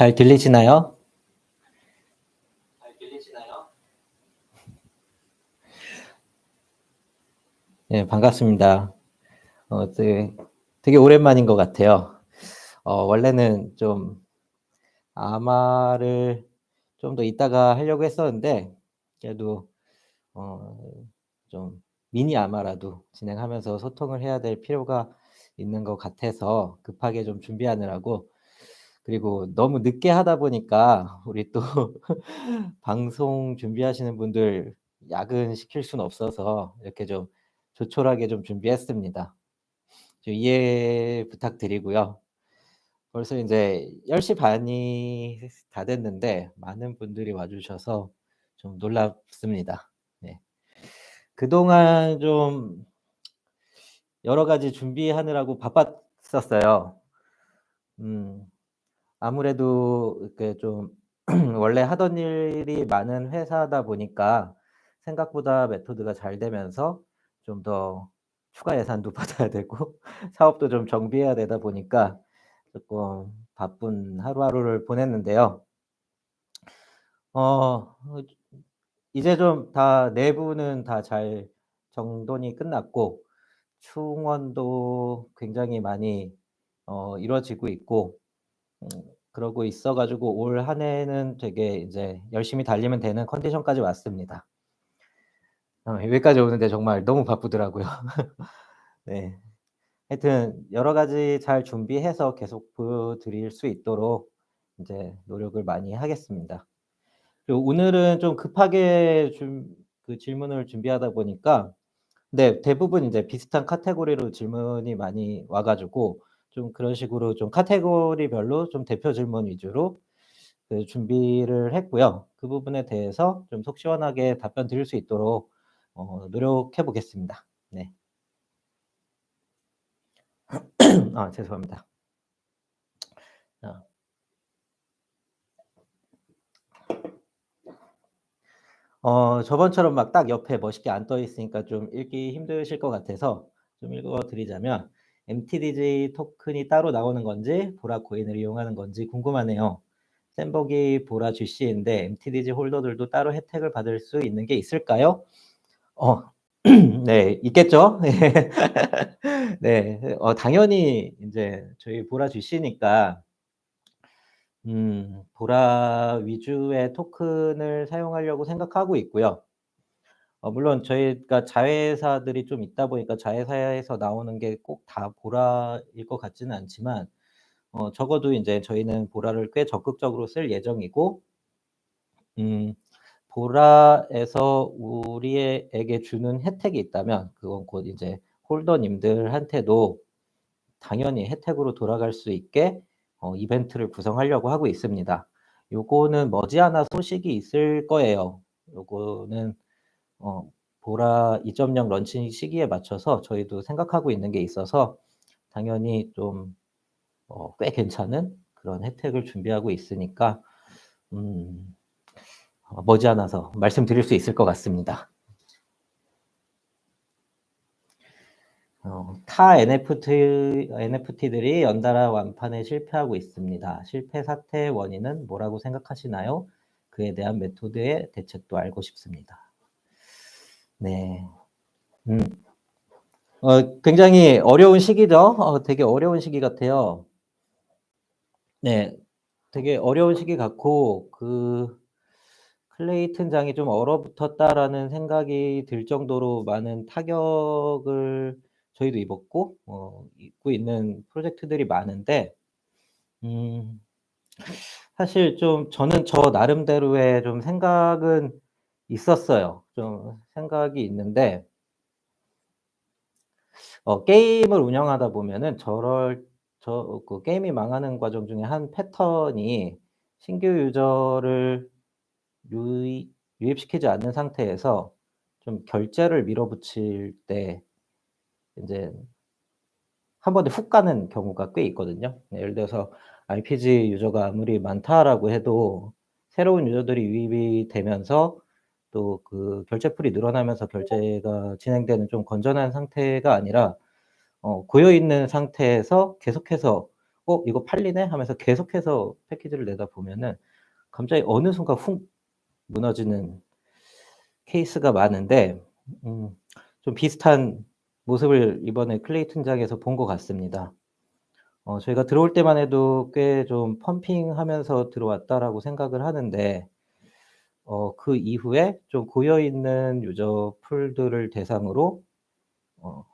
잘 들리시나요? 네, 반갑습니다. 되게 오랜만인 것 같아요. 원래는 좀 아마를 좀 더 이따가 하려고 했었는데 그래도 어 좀 미니 아마라도 진행하면서 소통을 해야 될 필요가 있는 것 같아서 급하게 좀 준비하느라고, 그리고 너무 늦게 하다 보니까 우리 또 방송 준비하시는 분들 야근시킬 수는 없어서 이렇게 좀 조촐하게 좀 준비했습니다. 좀 이해 부탁드리고요. 벌써 인제 10시 이 다 됐는데 많은 분들이 와 주셔서 좀 놀랍습니다. 네. 그동안 좀 여러 가지 준비하느라고 바빴었어요. 음 아무래도 이렇게 좀 원래 하던 일이 많은 회사다 보니까 생각보다 매토드가 잘 되면서 좀 더 추가 예산도 받아야 되고 사업도 좀 정비해야 되다 보니까 쪼끔 바쁜 하루하루를 보냈는데요. 어 이제 좀 다 내부는 다 잘 정돈이 끝났고 충원도 굉장히 많이 이루어지고 있고, 음 그러고 있어 가지고 올 한 해는 되게 이제 열심히 달리면 되는 컨디션까지 왔습니다. 여기까지 오는데 정말 너무 바쁘더라고요. 네. 하여튼 여러 가지 잘 준비해서 계속 보여드릴 수 있도록 인제 노력을 많이 하겠습니다. 그리고 오늘은 좀 급하게 질문을 준비하다 보니까, 네, 대부분 인제 비슷한 카테고리로 질문이 많이 와 가지고 좀 그런 식으로 좀 카테고리별로 좀 대표 질문 위주로 준비를 했고요. 그 부분에 대해서 좀 속 시원하게 답변 드릴 수 있도록 노력해 보겠습니다. 네. 아, 죄송합니다. 어. 저번처럼 막 딱 옆에 멋있게 안 떠 있으니까 좀 읽기 힘드실 것 같아서 좀 읽어 드리자면, MTDJ 토큰이 따로 나오는 건지 보라 코인을 이용하는 건지 궁금하네요. 쌤버기 보라 GC인데 MTDJ 홀더들도 따로 혜택을 받을 수 있는 게 있을까요? 어 네, 있겠죠. 네. 네. 당연히 인제 저희 보라 GC니까 보라 위주의 토큰을 사용하려고 생각하고 있고요. 물론 저희가 자회사들이 좀 있다 보니까 자회사에서 나오는 게 꼭 다 보라일 것 같지는 않지만, 적어도 인제 저희는 보라를 꽤 적극적으로 쓸 예정이고, 음 보라에서 우리에게 주는 혜택이 있다면 그건 곧 이제 홀더님들한테도 당연히 혜택으로 돌아갈 수 있게 이벤트를 구성하려고 하고 있습니다. 요거는 머지않아 소식이 있을 거예요. 요거는 어 보라 2.0 런칭 시기에 맞춰서 저희도 생각하고 있는 게 있어서 당연히 좀 꽤 괜찮은 그런 혜택을 준비하고 있으니까 음 머지않아서 말씀드릴 수 있을 것 같습니다. 타 NFT들이 연달아 완판에 실패하고 있습니다. 실패 사태의 원인은 뭐라고 생각하시나요? 그에 대한 메토드의 대책도 알고 싶습니다. 네. 음. 굉장히 어려운 시기죠. 되게 어려운 시기 같아요. 네. 되게 어려운 시기 같고, 클레이튼 장이 좀 얼어붙었다라는 생각이 들 정도로 많은 타격을 저희도 입었고 입고 있는 프로젝트들이 많은데, 음 사실 좀 저는 저 나름대로의 좀 생각은 있었어요. 좀 생각이 있는데, 게임을 운영하다 보면은 게임이 망하는 과정 중에 한 패턴이 신규 유저를 유입시키지 않는 상태에서 좀 결제를 밀어붙일 때 인제 한 번에 훅 가는 경우가 꽤 있거든요. 네, 예를 들어서 RPG 유저가 아무리 많다라고 해도 새로운 유저들이 유입이 되면서 또 그 결제풀이 늘어나면서 결제가 진행되는 좀 건전한 상태가 아니라 고여 있는 상태에서 계속해서 이거 팔리네?' 하면서 계속해서 패키지를 내다 보면은 갑자기 어느 순간 훅 무너지는 케이스가 많은데 음 좀 비슷한 모습을 이번에 클레이튼작에서 본 것 같습니다. 저희가 들어올 때만 해도 꽤 좀 '펌핑하면서 들어왔다.'라고 생각을 하는데 그 이후에 좀 고여 있는 유저 풀들을 대상으로 어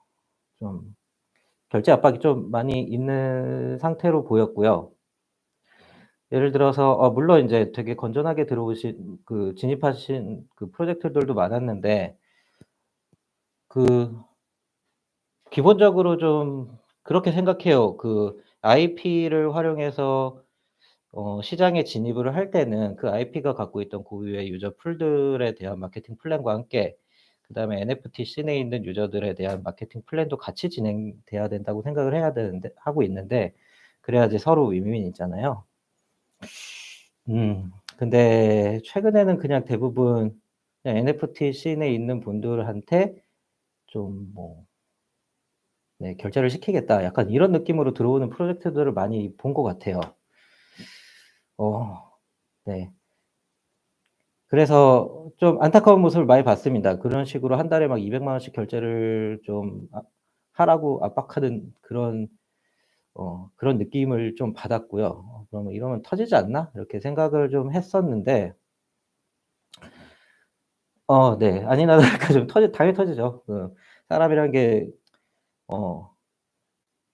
좀 결제 압박이 좀 많이 있는 상태로 보였고요. 예를 들어서 물론 인제 되게 건전하게 들어오신 진입하신 프로젝트들도 많았는데 그 기본적으로 좀 그렇게 생각해요. IP를 활용해서 시장에 진입을 할 때는 그 IP가 갖고 있던 고유의 유저 풀들에 대한 마케팅 플랜과 함께 그다음에 NFT 씬에 있는 유저들에 대한 마케팅 플랜도 같이 진행돼야 된다고 생각을 해야 되는데 하고 있는데 그래야지 서로 윈윈이잖아요. 근데 최근에는 그냥 대부분 그냥 NFT 씬에 있는 분들한테 좀 뭐 네 '결제를 시키겠다.' 약간 이런 느낌으로 들어오는 프로젝트들을 많이 본 것 같아요. 어 네. 그래서 좀 안타까운 모습을 많이 봤습니다. 그런 식으로 한 달에 막 200만 원씩 결제를 좀 하라고 압박하는 그런 느낌을 좀 받았고요. '그러면 이러면 터지지 않나?' 이렇게 생각을 좀 했었는데 네. 아니나 다를까 좀 당연히 터지죠. 사람이라는 게 어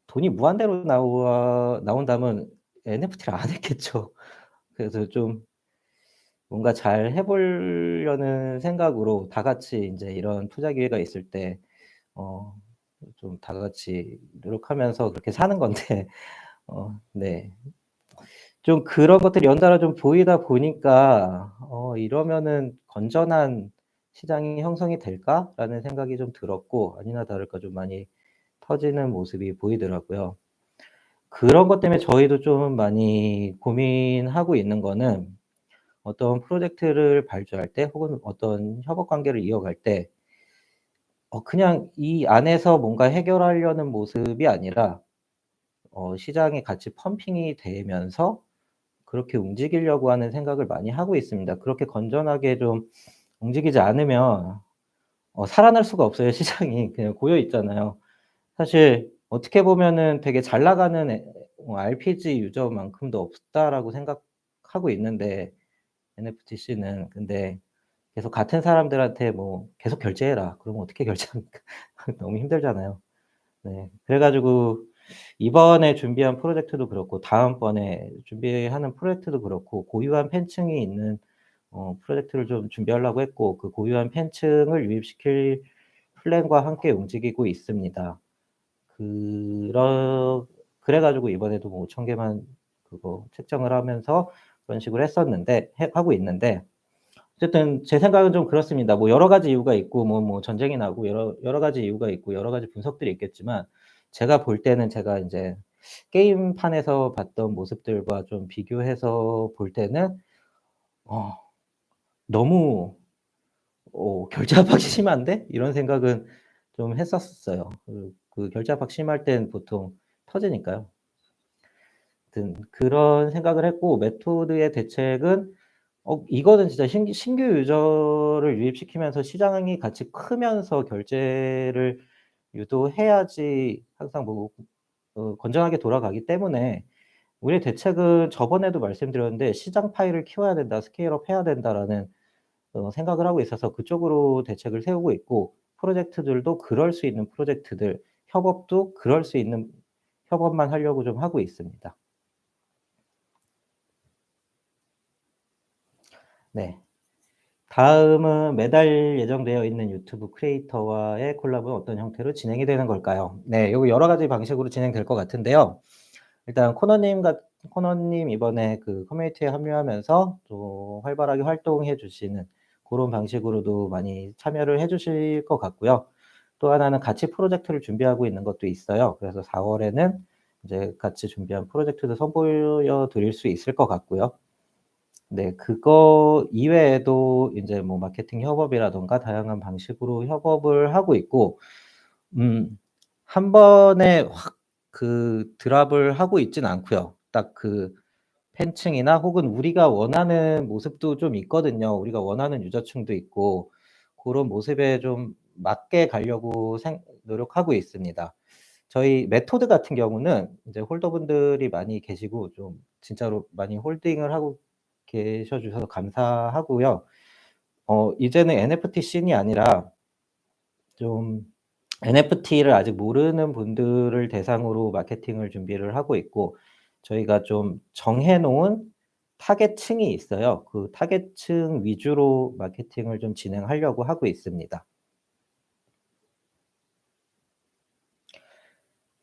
돈이 무한대로 나온다면 NFT를 안 했겠죠. 그래서 좀 뭔가 잘 해 보려는 생각으로 다 같이 인제 이런 투자 기회가 있을 때 어 좀 다 같이 노력하면서 그렇게 사는 건데 네. 좀 그런 것들이 연달아 좀 보이다 보니까 '이러면은 건전한 시장이 형성이 될까?'라는 생각이 좀 들었고 아니나 다를까 좀 많이 터지는 모습이 보이더라고요. 그런 것 때문에 저희도 좀 많이 고민하고 있는 거는 어떤 프로젝트를 발주할 때 혹은 어떤 협업 관계를 이어갈 때 그냥 이 안에서 뭔가 해결하려는 모습이 아니라 시장에 같이 펌핑이 되면서 그렇게 움직이려고 하는 생각을 많이 하고 있습니다. 그렇게 건전하게 좀 움직이지 않으면 살아날 수가 없어요 시장이. 그냥 고여 있잖아요. 사실 어떻게 보면은 되게 잘 나가는 RPG 유저만큼도 없다라고 생각하고 있는데 NFTC는. 근데 계속 같은 사람들한테 뭐 "계속 결제해라." 그러면 어떻게 결제합니까? 너무 힘들잖아요. 네. 그래 가지고 이번에 준비한 프로젝트도 그렇고 다음번에 준비하는 프로젝트도 그렇고 고유한 팬층이 있는 프로젝트를 좀 준비하려고 했고 그 고유한 팬층을 유입시킬 플랜과 함께 움직이고 있습니다. 그러 그래 가지고 이번에도 뭐 5천 개만 그거 책정을 하면서 그런 식으로 했었는데 하고 있는데 어쨌든 제 생각은 좀 그렇습니다. 뭐 여러 가지 이유가 있고 뭐 전쟁이 나고 여러 가지 이유가 있고 여러 가지 분석들이 있겠지만 제가 볼 때는 제가 인제 게임판에서 봤던 모습들과 좀 비교해서 볼 때는 어 '너무 결제 압박이 심한데?' 이런 생각은 좀 했었어요. 결제 압박 심할 땐 보통 터지니까요. 하여튼 그런 생각을 했고 메토드의 대책은 이거는 진짜 신규 유저를 유입시키면서 시장이 같이 크면서 결제를 유도해야지 항상 뭐 건전하게 돌아가기 때문에 우리의 대책은 저번에도 말씀드렸는데 '시장 파이를 키워야 된다. 스케일업 해야 된다.'라는 생각을 하고 있어서 그쪽으로 대책을 세우고 있고 프로젝트들도 그럴 수 있는 프로젝트들, 협업도 그럴 수 있는 협업만 하려고 좀 하고 있습니다. 네. 다음은 매달 예정되어 있는 유튜브 크리에이터와의 콜라보는 어떤 형태로 진행이 되는 걸까요? 네. 요거 여러 가지 방식으로 진행될 것 같은데요. 일단 코너님 이번에 커뮤니티에 합류하면서 또 활발하게 활동해 주시는 고런 방식으로도 많이 참여를 해 주실 것 같고요. 또 하나는 같이 프로젝트를 준비하고 있는 것도 있어요. 그래서 4 월에는 이제 같이 준비한 프로젝트도 선보여 드릴 수 있을 것 같고요. 네. 그거 이외에도 인제 뭐 마케팅 협업이라든가 다양한 방식으로 협업을 하고 있고 음 한 번에 확 그 드랍을 하고 있진 않고요. 딱 그 팬층이나 혹은 우리가 원하는 모습도 좀 있거든요. 우리가 원하는 유저층도 있고 고런 모습에 좀 맞게 가려고 노력하고 있습니다. 저희 메토드 같은 경우는 인제 홀더분들이 많이 계시고 좀 진짜로 많이 홀딩을 하고 계셔 주셔서 감사하고요. 이제는 NFT 씬이 아니라 좀 NFT를 아직 모르는 분들을 대상으로 마케팅을 준비를 하고 있고 저희가 좀 정해 놓은 타겟층이 있어요. 그 타겟층 위주로 마케팅을 좀 진행하려고 하고 있습니다.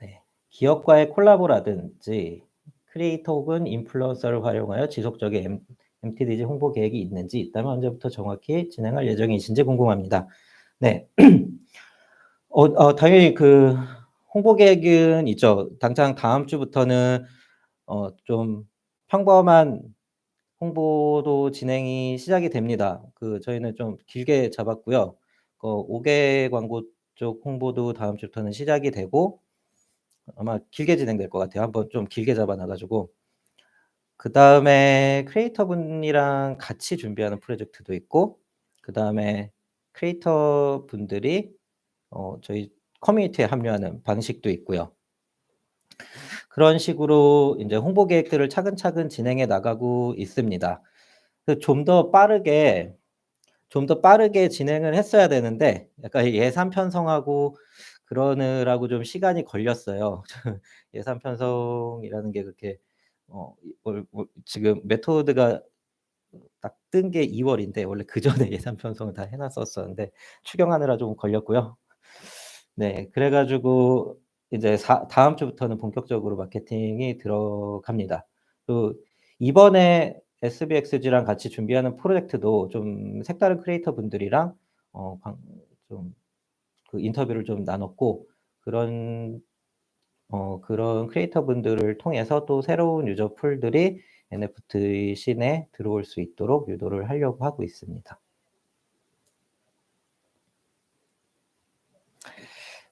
네. 기업과의 콜라보라든지 크리에이터 혹은 인플루언서를 활용하여 지속적인 MTDG 홍보 계획이 있는지 있다면 언제부터 정확히 진행할 예정이신지 궁금합니다. 네. 당연히 그 홍보 계획은 있죠. 당장 다음 주부터는 좀 평범한 홍보도 진행이 시작이 됩니다. 저희는 좀 길게 잡았고요. 5개 광고 쪽 홍보도 다음 주부터는 시작이 되고 아마 길게 진행될 것 같아요. 한번 좀 길게 잡아 놔 가지고. 그다음에 크리에이터 분이랑 같이 준비하는 프로젝트도 있고 그다음에 크리에이터 분들이 저희 커뮤니티에 합류하는 방식도 있고요. 그런 식으로 인제 홍보 계획들을 차근차근 진행해 나가고 있습니다. 좀 더 빠르게 진행을 했어야 되는데 약간 예산 편성하고 그러느라고 좀 시간이 걸렸어요. 예산 편성이라는 게 그렇게 지금 메토드가 딱 뜬 게 2월 월인데 원래 그전에 예산 편성을 다 해 놨었었는데 추경하느라 좀 걸렸고요. 네. 그래 가지고 이제 다음 주부터는 본격적으로 마케팅이 들어갑니다. 그 이번에 SBXG랑 같이 준비하는 프로젝트도 좀 색다른 크리에이터 분들이랑 어 방 좀 인터뷰를 좀 나눴고 그런 그런 크리에이터 분들을 통해서 또 새로운 유저 풀들이 NFT 씬에 들어올 수 있도록 유도를 하려고 하고 있습니다.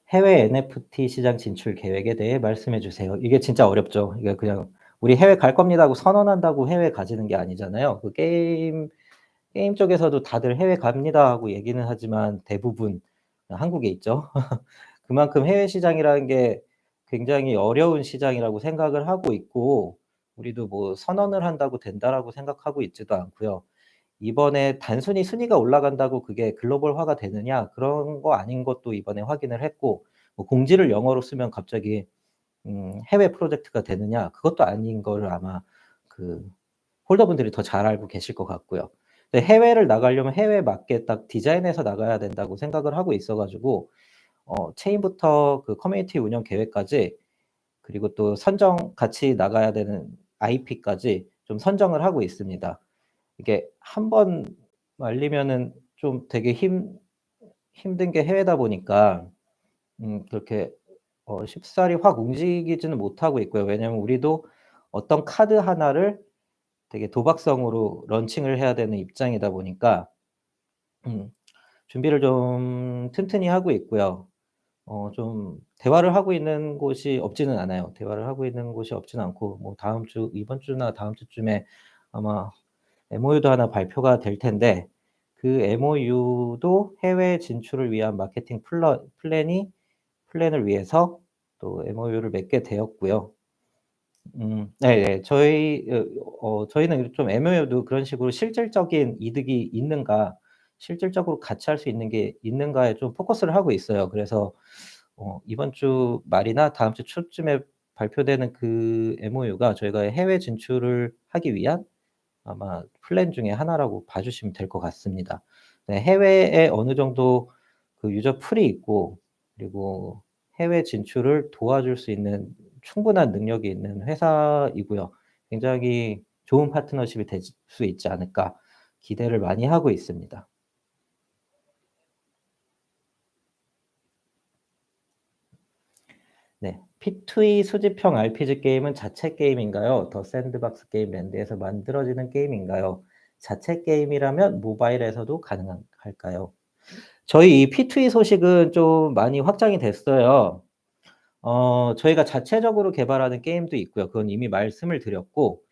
해외 NFT 시장 진출 계획에 대해 말씀해 주세요. 이게 진짜 어렵죠. 이게 그냥 우리 "해외 갈 겁니다." 하고 선언한다고 해외 가지는 게 아니잖아요. 게임 쪽에서도 다들 "해외 갑니다." 하고 얘기는 하지만 대부분 한국에 있죠. 그만큼 해외 시장이라는 게 굉장히 어려운 시장이라고 생각을 하고 있고 우리도 뭐 '선언을 한다고 된다.'라고 생각하고 있지도 않고요. 이번에 단순히 순위가 올라간다고 그게 글로벌화가 되느냐 그런 거 아닌 것도 이번에 확인을 했고 뭐 공지를 영어로 쓰면 갑자기 해외 프로젝트가 되느냐 그것도 아닌 거를 아마 그 홀더분들이 더 잘 알고 계실 것 같고요. 근데 해외를 나가려면 해외에 맞게 딱 디자인해서 나가야 된다고 생각을 하고 있어 가지고 체인부터 그 커뮤니티 운영 계획까지 그리고 또 같이 나가야 되는 IP까지 좀 선정을 하고 있습니다. 이게 한 번 말리면은 좀 되게 힘든 게 해외다 보니까 그렇게 쉽사리 확 움직이지는 못하고 있고요. 왜냐하면 우리도 어떤 카드 하나를 되게 도박성으로 런칭을 해야 되는 입장이다 보니까 음 준비를 좀 튼튼히 하고 있고요. 좀 대화를 하고 있는 곳이 없지는 않아요. 대화를 하고 있는 곳이 없지는 않고 뭐 이번 주나 다음 주쯤에 아마 MOU도 하나 발표가 될 텐데 그 MOU도 해외 진출을 위한 마케팅 플랜을 위해서 또 MOU를 맺게 되었고요. 네네. 저희는 좀 MOU도 그런 식으로 실질적인 이득이 있는가, 실질적으로 같이 할 수 있는 게 있는가에 좀 포커스를 하고 있어요. 그래서 이번 주 말이나 다음 주 초쯤에 발표되는 그 MOU가 저희가 해외 진출을 하기 위한 아마 플랜 중에 하나라고 봐 주시면 될 것 같습니다. 네 해외에 어느 정도 그 유저 풀이 있고 그리고 해외 진출을 도와줄 수 있는 충분한 능력이 있는 회사이고요. 굉장히 좋은 파트너십이 될 수 있지 않을까 기대를 많이 하고 있습니다. 네. P2E 수집형 RPG 게임은 자체 게임인가요? 더 샌드박스 게임 랜드에서 만들어지는 게임인가요? 자체 게임이라면 모바일에서도 할까요? 저희 이 P2E 소식은 좀 많이 확장이 됐어요. 저희가 자체적으로 개발하는 게임도 있고요. 그건 이미 말씀을 드렸고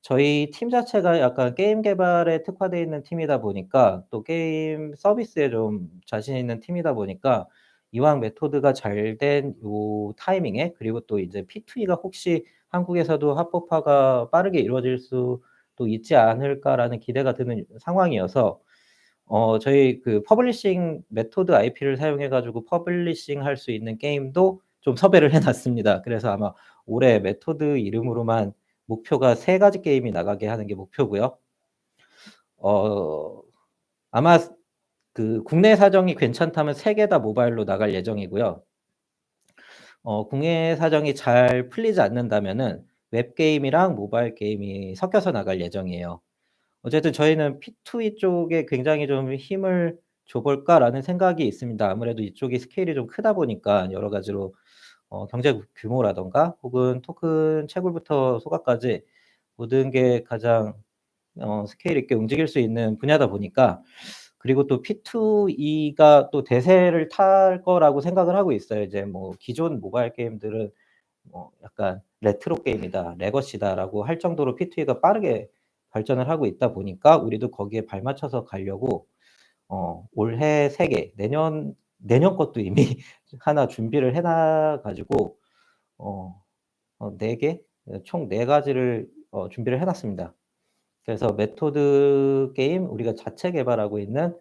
저희 팀 자체가 약간 게임 개발에 특화되어 있는 팀이다 보니까 또 게임 서비스에 좀 자신 있는 팀이다 보니까 이왕 메토드가 잘 된 요 타이밍에 그리고 또 이제 P2E가 혹시 한국에서도 합법화가 빠르게 이루어질 수도 있지 않을까라는 기대가 드는 상황이어서 저희 그 퍼블리싱 메토드 IP를 사용해 가지고 퍼블리싱할 수 있는 게임도 좀 섭외를 해 놨습니다. 그래서 아마 올해 메토드 이름으로만 목표가 3 가지 게임이 나가게 하는 게 목표고요. 어 아마 그 국내 사정이 괜찮다면 3개 다 모바일로 나갈 예정이고요. 국내 사정이 잘 풀리지 않는다면은 웹게임이랑 모바일 게임이 섞여서 나갈 예정이에요. 어쨌든 저희는 P2E 쪽에 굉장히 좀 힘을 줘 볼까라는 생각이 있습니다. 아무래도 이쪽이 스케일이 좀 크다 보니까 여러 가지로 경제 규모라든가 혹은 토큰 채굴부터 소각까지 모든 게 가장 스케일 있게 움직일 수 있는 분야다 보니까 그리고 또 P2E가 또 대세를 탈 거라고 생각을 하고 있어요. 이제 뭐 기존 모바일 게임들은 약간 '레트로 게임이다. 레거시다.'라고 할 정도로 P2E가 빠르게 발전을 하고 있다 보니까 우리도 거기에 발맞춰서 가려고 올해 3 개, 내년 것도 이미 하나 준비를 해놔 가지고 어 4 개? 총 4 가지를 준비를 해 놨습니다. 그래서 메토드 게임 우리가 자체 개발하고 있는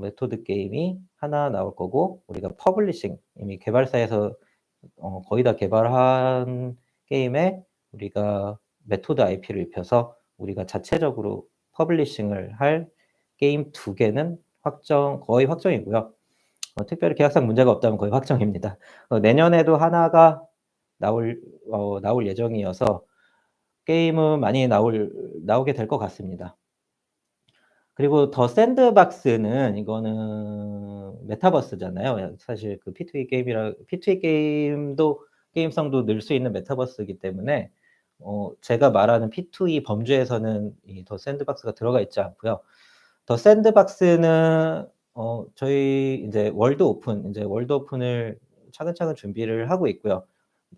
메토드 게임이 하나 나올 거고 우리가 퍼블리싱 이미 개발사에서 거의 다 개발한 게임에 우리가 메토드 IP를 입혀서 우리가 자체적으로 퍼블리싱을 할 게임 2 개는 거의 확정이고요. 특별히 계약상 문제가 없다면 거의 확정입니다. 내년에도 하나가 나올 예정이어서 게임은 많이 나오게 될 것 같습니다. 그리고 더 샌드박스는 이거는 메타버스잖아요. 사실 그 P2E 게임도 게임성도 늘 수 있는 메타버스이기 때문에 제가 말하는 P2E 범주에서는 이 더 샌드박스가 들어가 있지 않고요. 더 샌드박스는 저희 인제 월드 오픈을 차근차근 준비를 하고 있고요.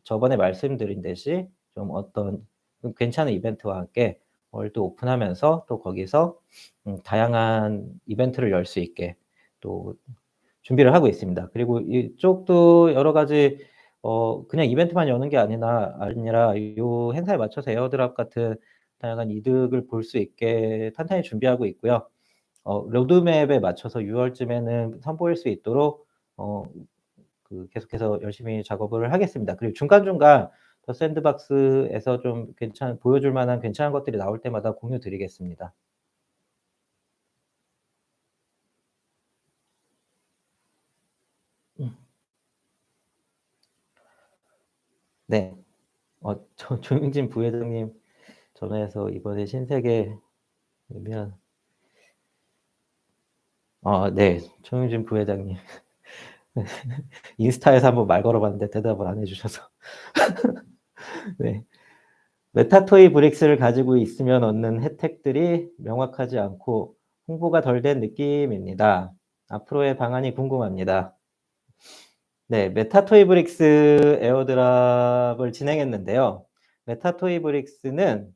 저번에 말씀드린 듯이 좀 어떤 좀 괜찮은 이벤트와 함께 월드 오픈하면서 또 거기서 다양한 이벤트를 열 수 있게 또 준비를 하고 있습니다. 그리고 이쪽도 여러 가지 그냥 이벤트만 여는 게 아니라 요 행사에 맞춰서 에어드랍 같은 다양한 이득을 볼 수 있게 탄탄히 준비하고 있고요. 로드맵에 맞춰서 6 월쯤에는 선보일 수 있도록 어 계속해서 열심히 작업을 하겠습니다. 그리고 중간중간 더 샌드박스에서 좀 보여줄 만한 괜찮은 것들이 나올 때마다 공유 드리겠습니다. 음. 네. 조용진 부회장님 전화해서 이번에 신세계면 네. 조용진 부회장님 인스타에서 한번 말 걸어 봤는데 대답을 안 해 주셔서 네. 메타토이 브릭스를 가지고 있으면 얻는 혜택들이 명확하지 않고 홍보가 덜 된 느낌입니다. 앞으로의 방안이 궁금합니다. 네. 메타토이 브릭스 에어드랍을 진행했는데요. 메타토이 브릭스는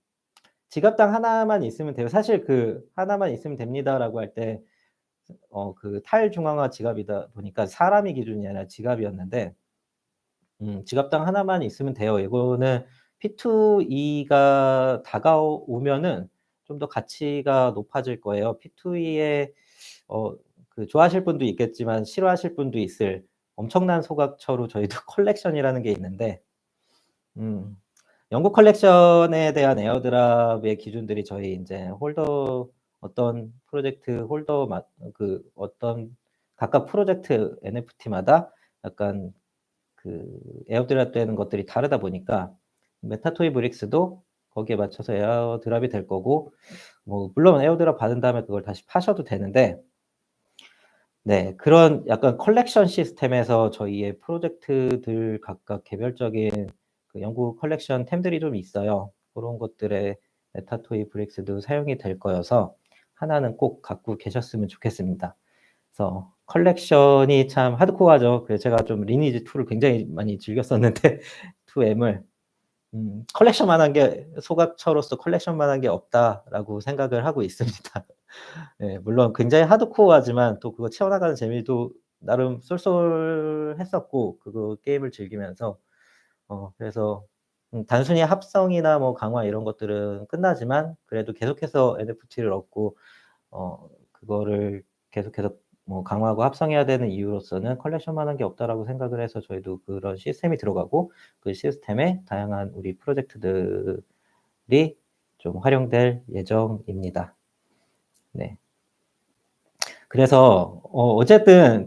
지갑당 하나만 있으면 돼요. 사실 그 "하나만 있으면 됩니다."라고 할 때 그 탈중앙화 지갑이다 보니까 사람이 기준이 아니라 지갑이었는데 지갑당 하나만 있으면 돼요. 이거는 P2E가 다가오면은 좀 더 가치가 높아질 거예요. P2E에 어 좋아하실 분도 있겠지만 싫어하실 분도 있을 엄청난 소각처로 저희도 컬렉션이라는 게 있는데 음 영국 컬렉션에 대한 에어드랍의 기준들이 저희 인제 어떤 프로젝트 홀더 어떤 각각 프로젝트 NFT마다 약간 에어드랍 되는 것들이 다르다 보니까 메타토이 브릭스도 거기에 맞춰서 에어드랍이 될 거고 뭐 물론 에어드랍 받은 다음에 그걸 다시 파셔도 되는데 네 그런 약간 컬렉션 시스템에서 저희의 프로젝트들 각각 개별적인 그 영국 컬렉션템들이 좀 있어요. 고런 것들에 메타토이 브릭스도 사용이 될 거여서 하나는 꼭 갖고 계셨으면 좋겠습니다. 그래서 컬렉션이 참 하드코어하죠. 그래서 제가 좀 리니지 2를 굉장히 많이 즐겼었는데 2M을 컬렉션만한 게 '소각처로서 컬렉션만한 게 없다.'라고 생각을 하고 있습니다. 예, 물론 굉장히 하드코어하지만 또 그거 채워나가는 재미도 나름 쏠쏠했었고 그거 게임을 즐기면서 그래서 단순히 합성이나 뭐 강화 이런 것들은 끝나지만 그래도 계속해서 NFT를 얻고 그거를 계속해서 뭐 강화하고 합성해야 되는 이유로서는 '컬렉션만한 게 없다.'라고 생각을 해서 저희도 그런 시스템이 들어가고 그 시스템에 다양한 우리 프로젝트들이 좀 활용될 예정입니다. 네. 그래서 어쨌든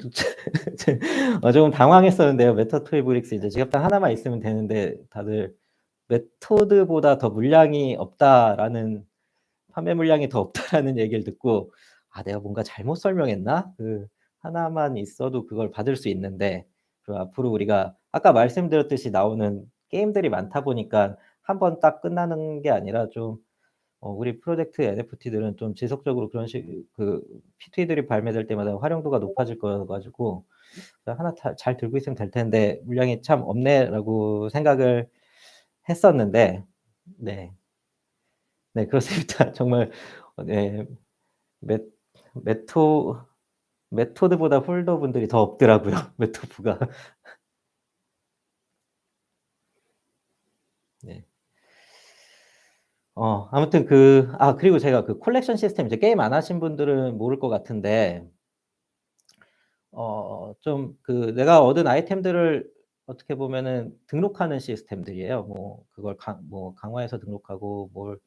조금 당황했었는데요. 메타 토이 브릭스 이제 지갑장 하나만 있으면 되는데 다들 "메토드보다 더 물량이 없다."라는 판매 물량이 더 없다라는 얘기를 듣고 '아 내가 뭔가 잘못 설명했나? 그 하나만 있어도 그걸 받을 수 있는데 그 앞으로 우리가 아까 말씀드렸듯이 나오는 게임들이 많다 보니까 한 번 딱 끝나는 게 아니라 좀 우리 프로젝트 NFT들은 좀 지속적으로 그런 그 PT들이 발매될 때마다 활용도가 높아질 거여 가지고 하나 잘 들고 있으면 될 텐데 '물량이 참 없네.'라고 생각을 했었는데 네. 네 그렇습니다. 정말 네. 메 메토 메토드보다 홀더분들이 더 없더라고요, 메토부가. 네. 아무튼 그리고 제가 그 컬렉션 시스템 이제 게임 안 하신 분들은 모를 것 같은데 좀 내가 얻은 아이템들을 어떻게 보면은 등록하는 시스템들이에요. 뭐 그걸 강화해서 등록하고 뭘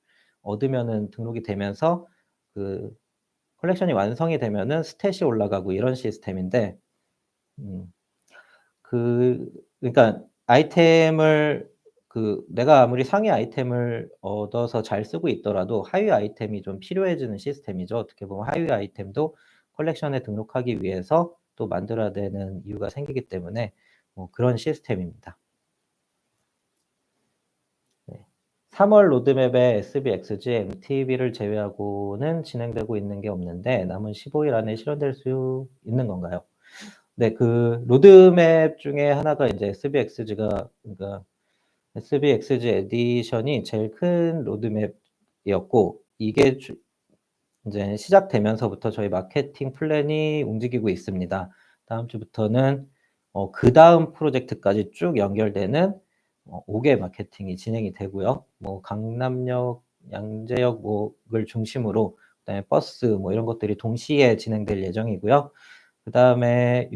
얻으면은 등록이 되면서 그 컬렉션이 완성이 되면은 스탯이 올라가고 이런 시스템인데 음 그러니까 아이템을 내가 아무리 상위 아이템을 얻어서 잘 쓰고 있더라도 하위 아이템이 좀 필요해지는 시스템이죠. 어떻게 보면 하위 아이템도 컬렉션에 등록하기 위해서 또 만들어야 되는 이유가 생기기 때문에 뭐 그런 시스템입니다. 네. 3월 로드맵에 SBXG, MTB를 제외하고는 진행되고 있는 게 없는데 남은 15일 안에 실현될 수 있는 건가요? 네. 그 로드맵 중에 하나가 인제 SBXG가 그러니까 SBXG 에디션이 제일 큰 로드맵이었고 이게 인제 시작되면서부터 저희 마케팅 플랜이 움직이고 있습니다. 다음 주부터는 그다음 프로젝트까지 쭉 연결되는 5개 마케팅이 진행이 되고요. 뭐 강남역, 양재역 을 중심으로 그다음에 버스 뭐 이런 것들이 동시에 진행될 예정이고요. 그다음에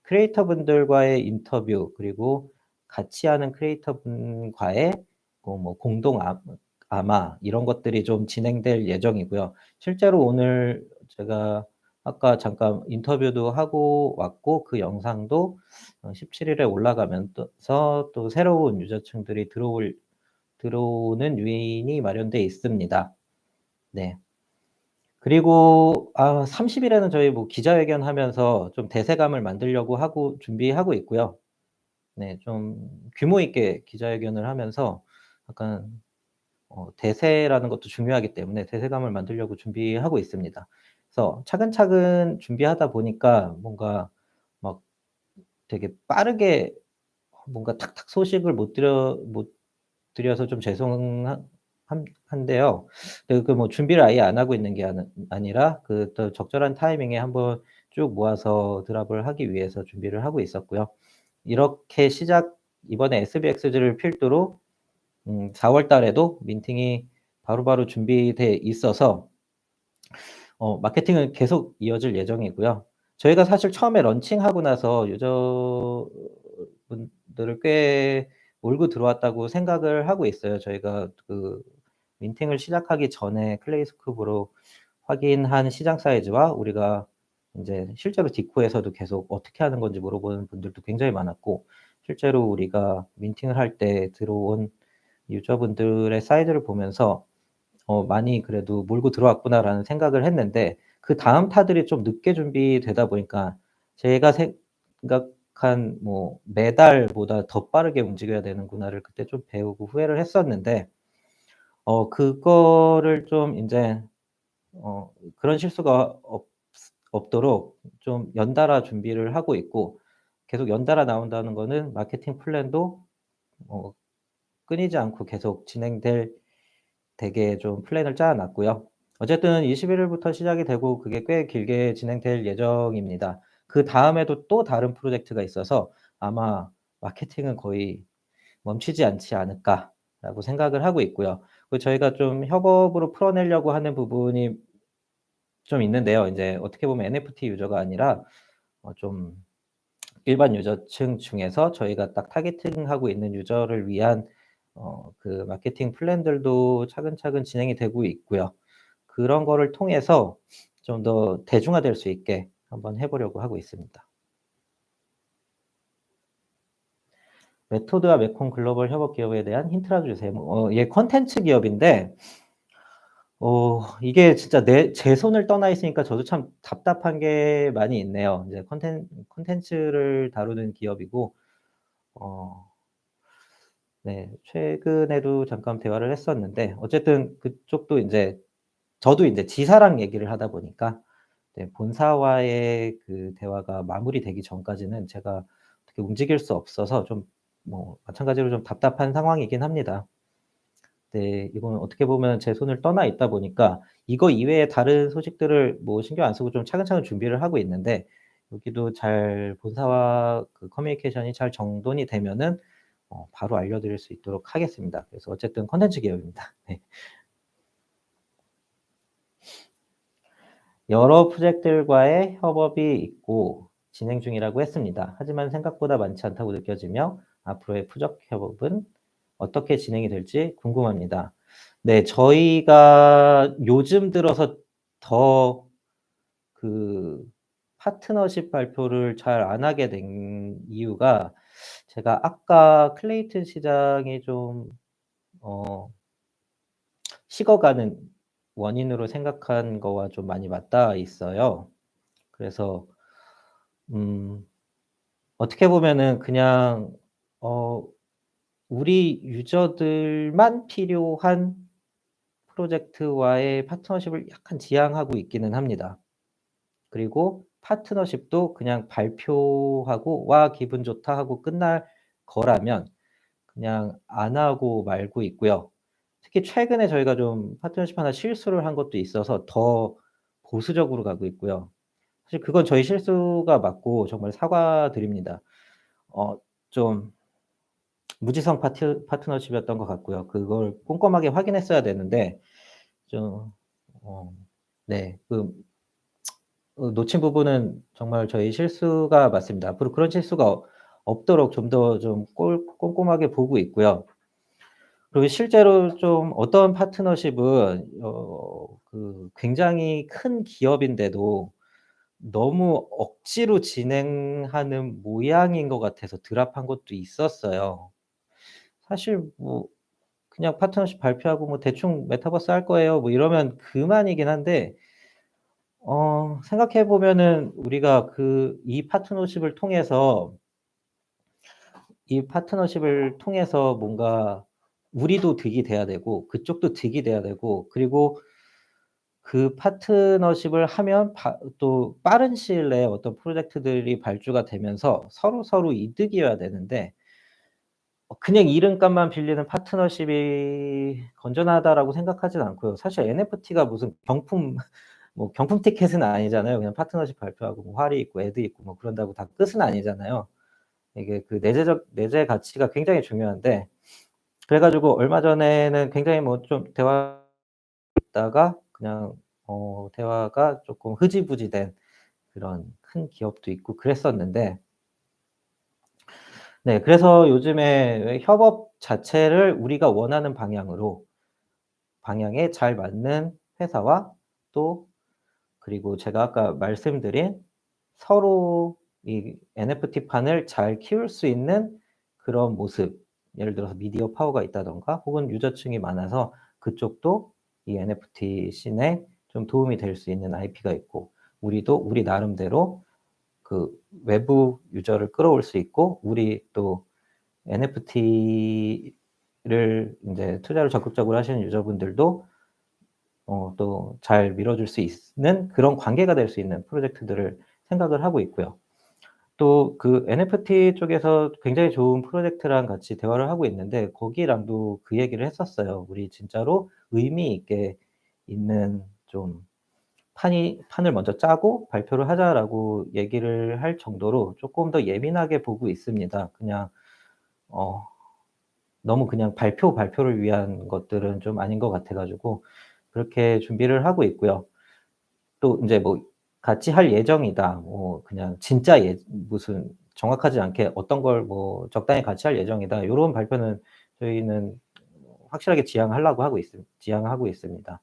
크리에이터 분들과의 인터뷰 그리고 같이 하는 크리에이터 분과의 뭐 공동 아마 이런 것들이 좀 진행될 예정이고요. 실제로 오늘 제가 아까 잠깐 인터뷰도 하고 왔고 그 영상도 17 일에 올라가면서 또 새로운 유저층들이 들어오는 요인이 마련돼 있습니다. 네. 그리고 30 일에는 저희 뭐 기자회견하면서 좀 대세감을 만들려고 하고 준비하고 있고요. 네 좀 규모 있게 기자회견을 하면서 약간 대세라는 것도 중요하기 때문에 대세감을 만들려고 준비하고 있습니다. 그래서 차근차근 준비하다 보니까 뭔가 막 되게 빠르게 뭔가 탁탁 소식을 못 드려서 좀 죄송한 한데요. 뭐 준비를 아예 안 하고 있는 게 아니라 또 적절한 타이밍에 한번 쭉 모아서 드랍을 하기 위해서 준비를 하고 있었고요. 이렇게 이번에 SBX를 필두로 4월 달에도 민팅이 바로바로 준비돼 있어서 마케팅은 계속 이어질 예정이고요. 저희가 사실 처음에 런칭하고 나서 유저분들을 꽤 몰고 들어왔다고 생각을 하고 있어요. 저희가 민팅을 시작하기 전에 플레이스쿱으로 확인한 시장 사이즈와 우리가 인제 실제로 디코에서도 계속 어떻게 하는 건지 물어보는 분들도 굉장히 많았고 실제로 우리가 민팅을 할 때 들어온 유저분들의 사이즈를 보면서 '많이 그래도 몰고 들어왔구나.'라는 생각을 했는데 그다음 타들이 좀 늦게 준비되다 보니까 제가 생각한 뭐 '매달보다 더 빠르게 움직여야 되는구나.'를 그때 좀 배우고 후회를 했었는데 그거를 좀 인제 그런 실수가 없도록 좀 연달아 준비를 하고 있고, 계속 연달아 나온다는 거는 마케팅 플랜도 어 끊이지 않고 계속 진행될, 되게 좀 플랜을 짜 놨고요. 어쨌든 21 일부터 시작이 되고 그게 꽤 길게 진행될 예정입니다. 그다음에도 또 다른 프로젝트가 있어서 아마 '마케팅은 거의 멈추지 않지 않을까.'라고 생각을 하고 있고요. 그리고 저희가 좀 협업으로 풀어내려고 하는 부분이 좀 있는데요. 인제 어떻게 보면 NFT 유저가 아니라 좀 일반 유저층 중에서 저희가 딱 타겟팅하고 있는 유저를 위한 그 마케팅 플랜들도 차근차근 진행이 되고 있고요. 그런 거를 통해서 좀 더 대중화될 수 있게 한번 해 보려고 하고 있습니다. 메토드와 메콘 글로벌 협업 기업에 대한 힌트라도 주세요. 예, 콘텐츠 기업인데 이게 진짜 제 손을 떠나 있으니까 저도 참 답답한 게 많이 있네요. 이제 콘텐츠를 다루는 기업이고, 어 네, 최근에도 잠깐 대화를 했었는데 어쨌든 그쪽도 인제 저도 인제 지사랑 얘기를 하다 보니까 네, 본사와의 그 대화가 마무리되기 전까지는 제가 어떻게 움직일 수 없어서 좀 뭐 마찬가지로 좀 답답한 상황이긴 합니다. 네. 이건 어떻게 보면 제 손을 떠나 있다 보니까 이거 이외에 다른 소식들을 뭐 신경 안 쓰고 좀 차근차근 준비를 하고 있는데, 여기도 잘 본사와 그 커뮤니케이션이 잘 정돈이 되면은 바로 알려드릴 수 있도록 하겠습니다. 그래서 어쨌든 콘텐츠 기업입니다. 네. 여러 프로젝트들과의 협업이 있고 진행 중이라고 했습니다. 하지만 생각보다 많지 않다고 느껴지며 앞으로의 프로젝트 협업은 어떻게 진행이 될지 궁금합니다. 네. 저희가 요즘 들어서 더 그 파트너십 발표를 잘 안 하게 된 이유가, 제가 아까 클레이튼 시장이 좀 어 식어가는 원인으로 생각한 거와 좀 많이 맞닿아 있어요. 그래서 음 어떻게 보면은 그냥 어 우리 유저들만 필요한 프로젝트와의 파트너십을 약간 지향하고 있기는 합니다. 그리고 파트너십도 그냥 발표하고 '와 기분 좋다.' 하고 끝날 거라면 그냥 안 하고 말고 있고요. 특히 최근에 저희가 좀 파트너십 하나 실수를 한 것도 있어서 더 보수적으로 가고 있고요. 사실 그건 저희 실수가 맞고 정말 사과드립니다. 좀 무지성 파트너십이었던 것 같고요. 그걸 꼼꼼하게 확인했어야 되는데 좀 어 네, 놓친 부분은 정말 저희 실수가 맞습니다. 앞으로 그런 실수가 없도록 좀 더 좀 꼼꼼하게 보고 있고요. 그리고 실제로 좀 어떤 파트너십은 굉장히 큰 기업인데도 너무 억지로 진행하는 모양인 것 같아서 드랍한 것도 있었어요. 사실 뭐 그냥 파트너십 발표하고 뭐 "대충 메타버스 할 거예요." 뭐 이러면 그만이긴 한데, 생각해 보면은 우리가 이 파트너십을 통해서 뭔가 우리도 득이 돼야 되고 그쪽도 득이 돼야 되고, 그리고 그 파트너십을 하면 또 빠른 시일 내에 어떤 프로젝트들이 발주가 되면서 서로서로 이득이어야 되는데, 그냥 이름값만 빌리는 파트너십이 건전하다라고 생각하진 않고요. 사실 NFT가 무슨 경품 뭐 경품 티켓은 아니잖아요. 그냥 파트너십 발표하고 뭐 활이 있고 애드 있고 뭐 그런다고 다 끝은 아니잖아요. 이게 그 내재 가치가 굉장히 중요한데, 그래 가지고 얼마 전에는 굉장히 뭐 좀 있다가 그냥 대화가 쪼끔 흐지부지 된 그런 큰 기업도 있고 그랬었는데, 네, 그래서 요즘에 왜 협업 자체를 우리가 원하는 방향에 잘 맞는 회사와, 또 그리고 제가 아까 말씀드린 서로 이 NFT판을 잘 키울 수 있는 그런 모습, 예를 들어서 미디어 파워가 있다든가 혹은 유저층이 많아서 그쪽도 이 NFT 씬에 좀 도움이 될 수 있는 IP가 있고, 우리도 우리 나름대로 그 외부 유저를 끌어올 수 있고, 우리 또 NFT를 인제 투자를 적극적으로 하시는 유저분들도 또 잘 밀어줄 수 있는 그런 관계가 될 수 있는 프로젝트들을 생각을 하고 있고요. 또 그 NFT 쪽에서 굉장히 좋은 프로젝트랑 같이 대화를 하고 있는데 거기랑도 그 얘기를 했었어요. "우리 진짜로 의미 있게 있는 좀 판을 먼저 짜고 발표를 하자."라고 얘기를 할 정도로 쪼끔 더 예민하게 보고 있습니다. 그냥 어 너무 그냥 발표를 위한 것들은 좀 아닌 것 같아 가지고 그렇게 준비를 하고 있고요. 또 인제 뭐 "같이 할 예정이다." 뭐 그냥 진짜 무슨 정확하지 않게 "어떤 걸 뭐 적당히 같이 할 예정이다." 요런 발표는 저희는 확실하게 지향하고 있습니다.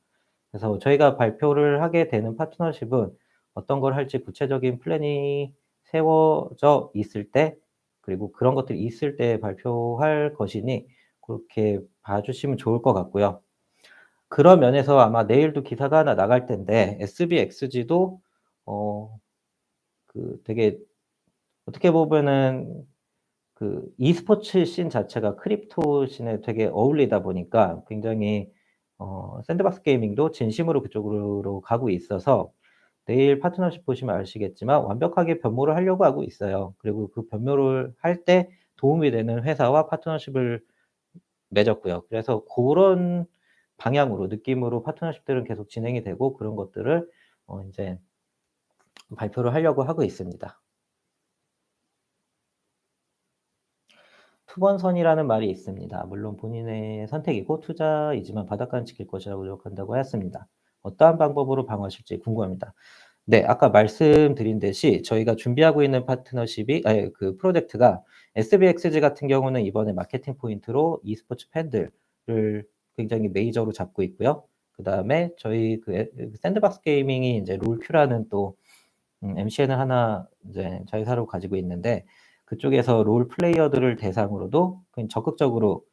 그래서 저희가 발표를 하게 되는 파트너십은 어떤 걸 할지 구체적인 플랜이 세워져 있을 때 그리고 그런 것들이 있을 때 발표할 것이니 고렇게 봐 주시면 좋을 것 같고요. 그런 면에서 아마 내일도 기사가 하나 나갈 텐데 SBXG도 어 되게 어떻게 보면은 그 e스포츠 씬 자체가 크립토 씬에 되게 어울리다 보니까 굉장히 샌드박스 게이밍도 진심으로 그쪽으로 가고 있어서 내일 파트너십 보시면 아시겠지만 완벽하게 변모를 하려고 하고 있어요. 그리고 그 변모를 할 때 도움이 되는 회사와 파트너십을 맺었고요. 그래서 고런 방향으로 느낌으로 파트너십들은 계속 진행이 되고 그런 것들을 인제 발표를 하려고 하고 있습니다. 투번선이라는 말이 있습니다. 물론 본인의 선택이고 투자이지만 바닷가는 지킬 것이라고 노력한다고 하였습니다. 어떠한 방법으로 방어하실지 궁금합니다. 네. 아까 말씀드린 듯이 저희가 준비하고 있는 파트너십이 그 프로젝트가 SBXG 같은 경우는 이번에 마케팅 포인트로 e스포츠 팬들을 굉장히 메이저로 잡고 있고요. 그다음에 저희 샌드박스 게이밍이 인제 롤큐라는 또 MCN을 하나 이제 자회사로 가지고 있는데 그쪽에서 롤 플레이어들을 대상으로도 적극적으로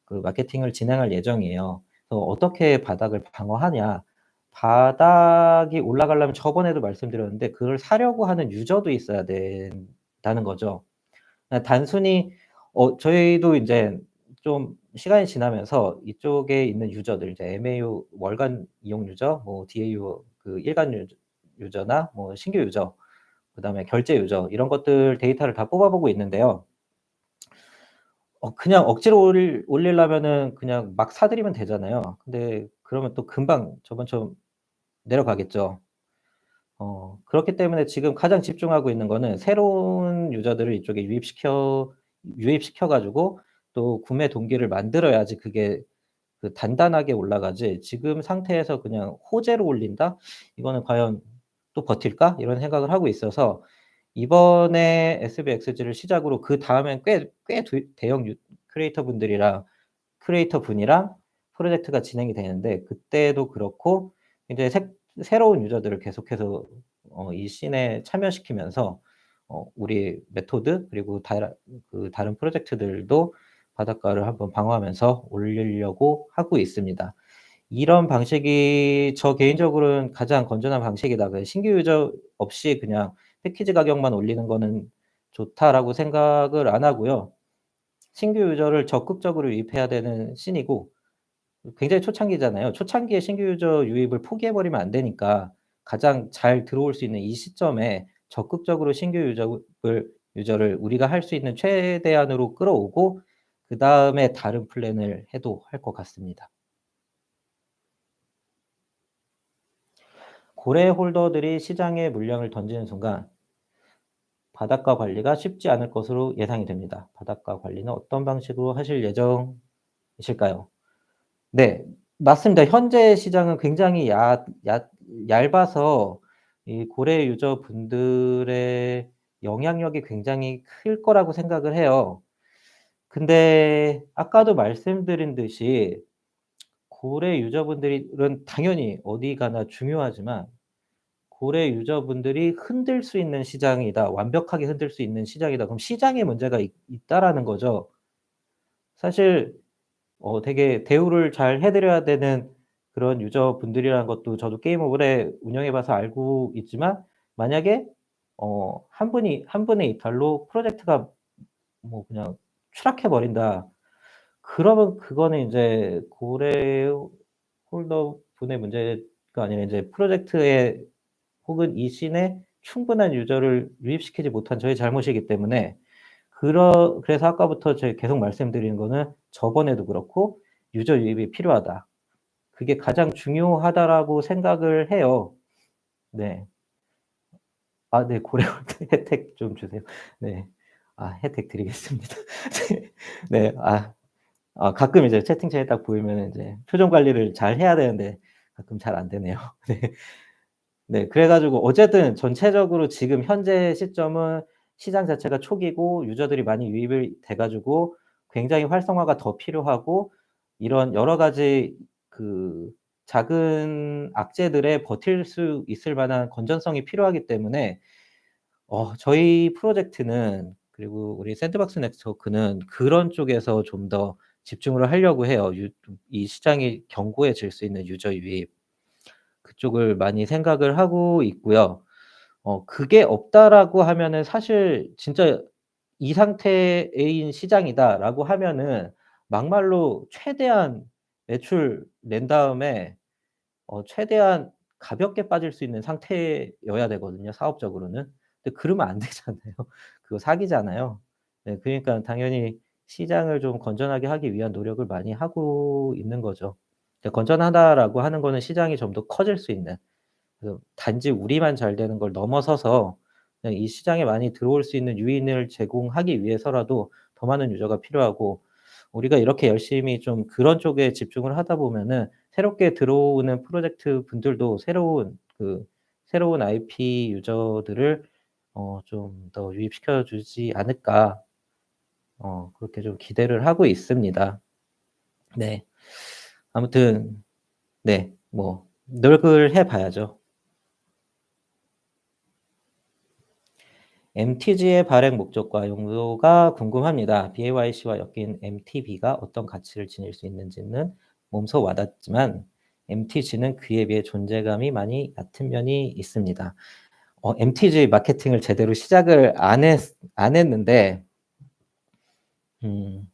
그 마케팅을 진행할 예정이에요. 그래서 어떻게 바닥을 방어하냐. 바닥이 올라가려면 저번에도 말씀드렸는데 그걸 사려고 하는 유저도 있어야 된다는 거죠. 단순히 저희도 인제 좀 시간이 지나면서 이쪽에 있는 유저들 이제 MAU 월간 이용 유저, 뭐 DAU 그 일간 유저나 뭐 신규 유저 그다음에 결제 유저 이런 것들 데이터를 다 뽑아 보고 있는데요. 그냥 억지로 올리려면은 그냥 막 사 드리면 되잖아요. 근데 그러면 또 금방 저번처럼 내려가겠죠. 그렇기 때문에 지금 가장 집중하고 있는 거는 새로운 유저들을 이쪽에 유입시켜 가지고 또 구매 동기를 만들어야지 그게 단단하게 올라가지 지금 상태에서 그냥 호재로 올린다? 이거는 '과연 또 버틸까?' 이런 생각을 하고 있어서 이번에 SBXG를 시작으로 그다음엔 꽤 대형 크리에이터 분이랑 프로젝트가 진행이 되는데 그때도 그렇고 굉장히 새로운 유저들을 계속해서 이 씬에 참여시키면서 우리 메토드 그리고 다른 프로젝트들도 바닷가를 한번 방어하면서 올리려고 하고 있습니다. 이런 방식이 저 개인적으로는 가장 건전한 방식이다. 신규 유저 없이 그냥 패키지 가격만 올리는 거는 좋다라고 생각을 안 하고요. 신규 유저를 적극적으로 유입해야 되는 씬이고 굉장히 초창기잖아요. 초창기에 신규 유저 유입을 포기해 버리면 안 되니까 가장 잘 들어올 수 있는 이 시점에 적극적으로 신규 유저를 우리가 할 수 있는 최대한으로 끌어오고 그다음에 다른 플랜을 해도 할 것 같습니다. 고래 홀더들이 시장에 물량을 던지는 순간 바닷가 관리가 쉽지 않을 것으로 예상이 됩니다. 바닷가 관리는 어떤 방식으로 하실 예정이실까요? 네. 맞습니다. 현재 시장은 굉장히 얇아서 이 고래 유저분들의 영향력이 굉장히 클 거라고 생각을 해요. 근데 아까도 말씀드린 듯이 고래 유저분들은 당연히 어디 가나 중요하지만 고래 유저분들이 흔들 수 있는 시장이다. 완벽하게 흔들 수 있는 시장이다. 그럼 시장에 문제가 있다라는 거죠. 사실 되게 대우를 잘 해 드려야 되는 그런 유저분들이라는 것도 저도 게임을 오래 운영해 봐서 알고 있지만 만약에 한 분의 이탈로 프로젝트가 뭐 그냥 추락해 버린다. 그러면 그거는 인제 고래 홀더 분의 문제가 아니라 인제 프로젝트에 혹은 이 씬에 충분한 유저를 유입시키지 못한 저의 잘못이기 때문에 그래서 아까부터 제가 계속 말씀드리는 거는 저번에도 그렇고 '유저 유입이 필요하다.' 그게 가장 중요하다라고 생각을 해요. 네. 아 네. 고래고래 혜택 좀 주세요. 네. 아 혜택 드리겠습니다. 네. 네. 가끔 이제 채팅창에 딱 보이면은 이제 표정 관리를 잘 해야 되는데 가끔 잘 안 되네요. 네. 네. 그래 가지고 어쨌든 전체적으로 지금 현재 시점은 시장 자체가 초기고 유저들이 많이 유입이 돼 가지고 굉장히 활성화가 더 필요하고 이런 여러 가지 그 작은 악재들에 버틸 수 있을 만한 건전성이 필요하기 때문에 저희 프로젝트는 그리고 우리 샌드박스 네트워크는 그런 쪽에서 좀 더 집중을 하려고 해요. 이 시장이 견고해질 수 있는 유저 유입 그쪽을 많이 생각을 하고 있고요. '그게 없다.'라고 하면은 사실 진짜 '이 상태인 시장이다.'라고 하면은 막말로 최대한 매출 낸 다음에 최대한 가볍게 빠질 수 있는 상태여야 되거든요, 사업적으로는. 근데 그러면 안 되잖아요. 그거 사기잖아요. 네 그러니까 당연히 시장을 좀 건전하게 하기 위한 노력을 많이 하고 있는 거죠. 건전하다라고 하는 거는 시장이 좀 더 커질 수 있는 단지 우리만 잘 되는 걸 넘어서서 그냥 이 시장에 많이 들어올 수 있는 유인을 제공하기 위해서라도 더 많은 유저가 필요하고 우리가 이렇게 열심히 좀 그런 쪽에 집중을 하다 보면은 새롭게 들어오는 프로젝트 분들도 새로운 IP 유저들을 좀 더 유입시켜 주지 않을까 그렇게 좀 기대를 하고 있습니다. 네. 아무튼 네 뭐 노력을 해 봐야죠. MTG의 발행 목적과 용도가 궁금합니다. BAYC와 엮인 MTB가 어떤 가치를 지닐 수 있는지는 몸소 와닿지만 MTG는 그에 비해 존재감이 많이 얕은 면이 있습니다. MTG 마케팅을 제대로 시작을 안 했는데 음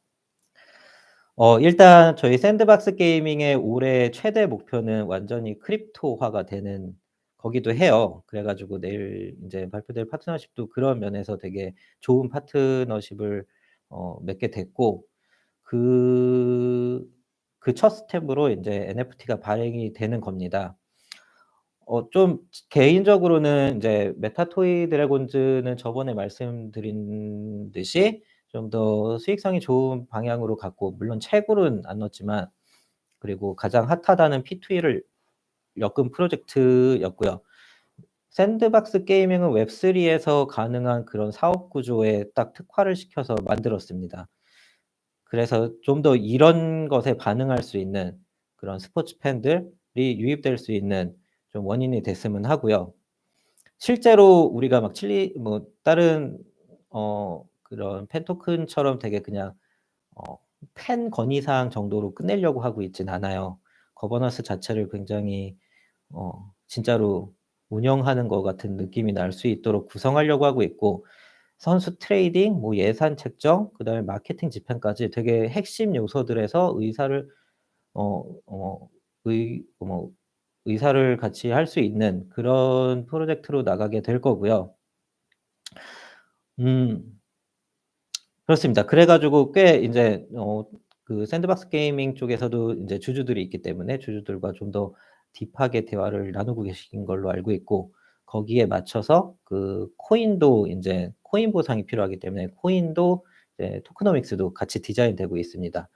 일단 저희 샌드박스 게이밍의 올해 최대 목표는 완전히 크립토화가 되는 거기도 해요. 그래 가지고 내일 인제 발표될 파트너십도 그런 면에서 되게 좋은 파트너십을 맺게 됐고 그 그 첫 스텝으로 인제 NFT가 발행이 되는 겁니다. 좀 개인적으로는 인제 메타토이 드래곤즈는 저번에 말씀드린 듯이 좀 더 수익성이 좋은 방향으로 갔고 물론 채굴은 안 넣었지만 그리고 가장 핫하다는 P2E를 엮은 프로젝트였고요. 샌드박스 게이밍은 웹3에서 가능한 그런 사업 구조에 딱 특화를 시켜서 만들었습니다. 그래서 좀 더 이런 것에 반응할 수 있는 그런 스포츠 팬들이 유입될 수 있는 좀 원인이 됐으면 하고요. 실제로 우리가 막 다른 그런 팬 토큰처럼 되게 그냥 어 팬 건의사항 정도로 끝내려고 하고 있진 않아요. 거버넌스 자체를 굉장히 진짜로 운영하는 것 같은 느낌이 날 수 있도록 구성하려고 하고 있고 선수 트레이딩, 뭐 예산 책정, 그다음에 마케팅 집행까지 되게 핵심 요소들에서 어 어 뭐 의사를 같이 할 수 있는 그런 프로젝트로 나가게 될 거고요. 음 그렇습니다. 그래 가지고 꽤 인제 그 샌드박스 게이밍 쪽에서도 인제 주주들이 있기 때문에 주주들과 좀 더 딥하게 대화를 나누고 계신 걸로 알고 있고 거기에 맞춰서 그 코인도 인제 코인 보상이 필요하기 때문에 코인도 이제 토크노믹스도 같이 디자인되고 있습니다.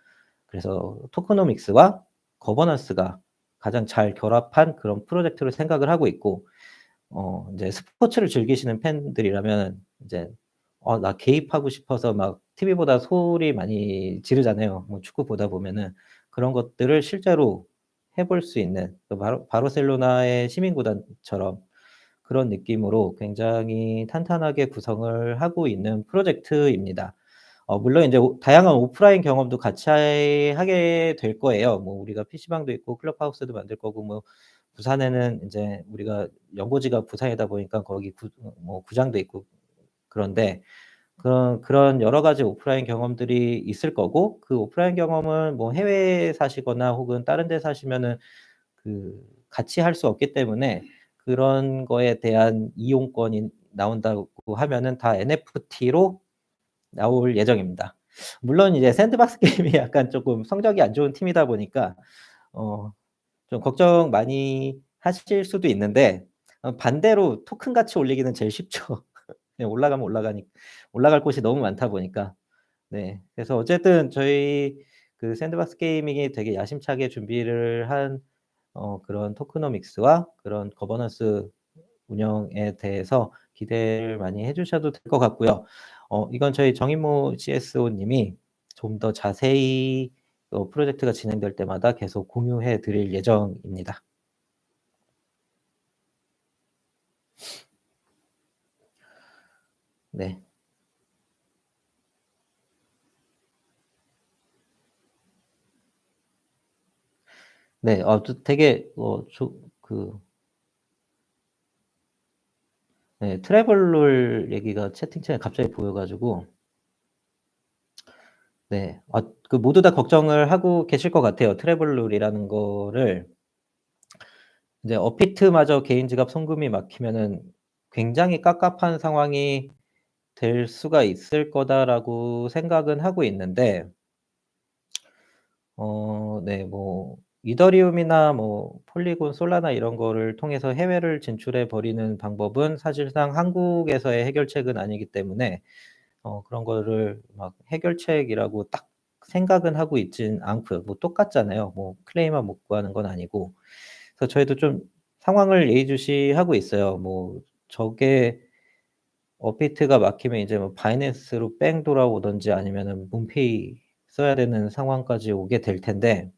그래서 토크노믹스와 거버넌스가 가장 잘 결합한 그런 프로젝트로 생각을 하고 있고 인제 스포츠를 즐기시는 팬들이라면 인제 나 개입하고 싶어서 막 TV보다 소리 많이 지르잖아요, 뭐 축구 보다 보면은. 그런 것들을 실제로 해볼 수 있는 바르셀로나의 시민구단처럼 그런 느낌으로 굉장히 탄탄하게 구성을 하고 있는 프로젝트입니다. 물론 인제 다양한 오프라인 경험도 같이 하게 될 거예요. 뭐 우리가 PC방도 있고 클럽하우스도 만들 거고 뭐 부산에는 인제 우리가 연고지가 부산이다 보니까 거기 뭐 구장도 있고 그런데 그런 여러 가지 오프라인 경험들이 있을 거고 그 오프라인 경험은 뭐 해외에 사시거나 혹은 다른 데 사시면은 같이 할 수 없기 때문에 그런 거에 대한 이용권이 나온다고 하면은 다 NFT로 나올 예정입니다. 물론 이제 샌드박스 게임이 약간 쪼끔 성적이 안 좋은 팀이다 보니까 어 좀 걱정 많이 하실 수도 있는데 반대로 토큰 가치 올리기는 제일 쉽죠. 그냥 올라가면 올라갈 곳이 너무 많다 보니까. 네. 그래서 어쨌든 저희 샌드박스 게이밍이 되게 야심차게 준비를 한 그런 토크노믹스와 그런 거버넌스 운영에 대해서 기대를 많이 해 주셔도 될 것 같고요. 이건 저희 정인모 CSO 님이 좀 더 자세히 프로젝트가 진행될 때마다 계속 공유해 드릴 예정입니다. 네. 네. 저 되게 네, 트래블룰 얘기가 채팅창에 갑자기 보여 가지고 네. 모두 다 걱정을 하고 계실 것 같아요. 트래블룰이라는 거를 이제 업비트마저 개인 지갑 송금이 막히면은 굉장히 깝깝한 상황이 될 수가 있을 거다라고 생각은 하고 있는데 네, 뭐 이더리움이나 뭐 폴리곤, 솔라나 이런 거를 통해서 해외를 진출해 버리는 방법은 사실상 한국에서의 해결책은 아니기 때문에 그런 거를 막 해결책이라고 딱 생각은 하고 있진 않고요. 뭐 똑같잖아요. 뭐 클레임만 못 구하는 건 아니고. 그래서 저희도 좀 상황을 예의주시하고 있어요. 뭐 저게 업비트가 막히면 이제 뭐 바이낸스로 뺑 돌아오든지 아니면은 문페이 써야 되는 상황까지 오게 될 텐데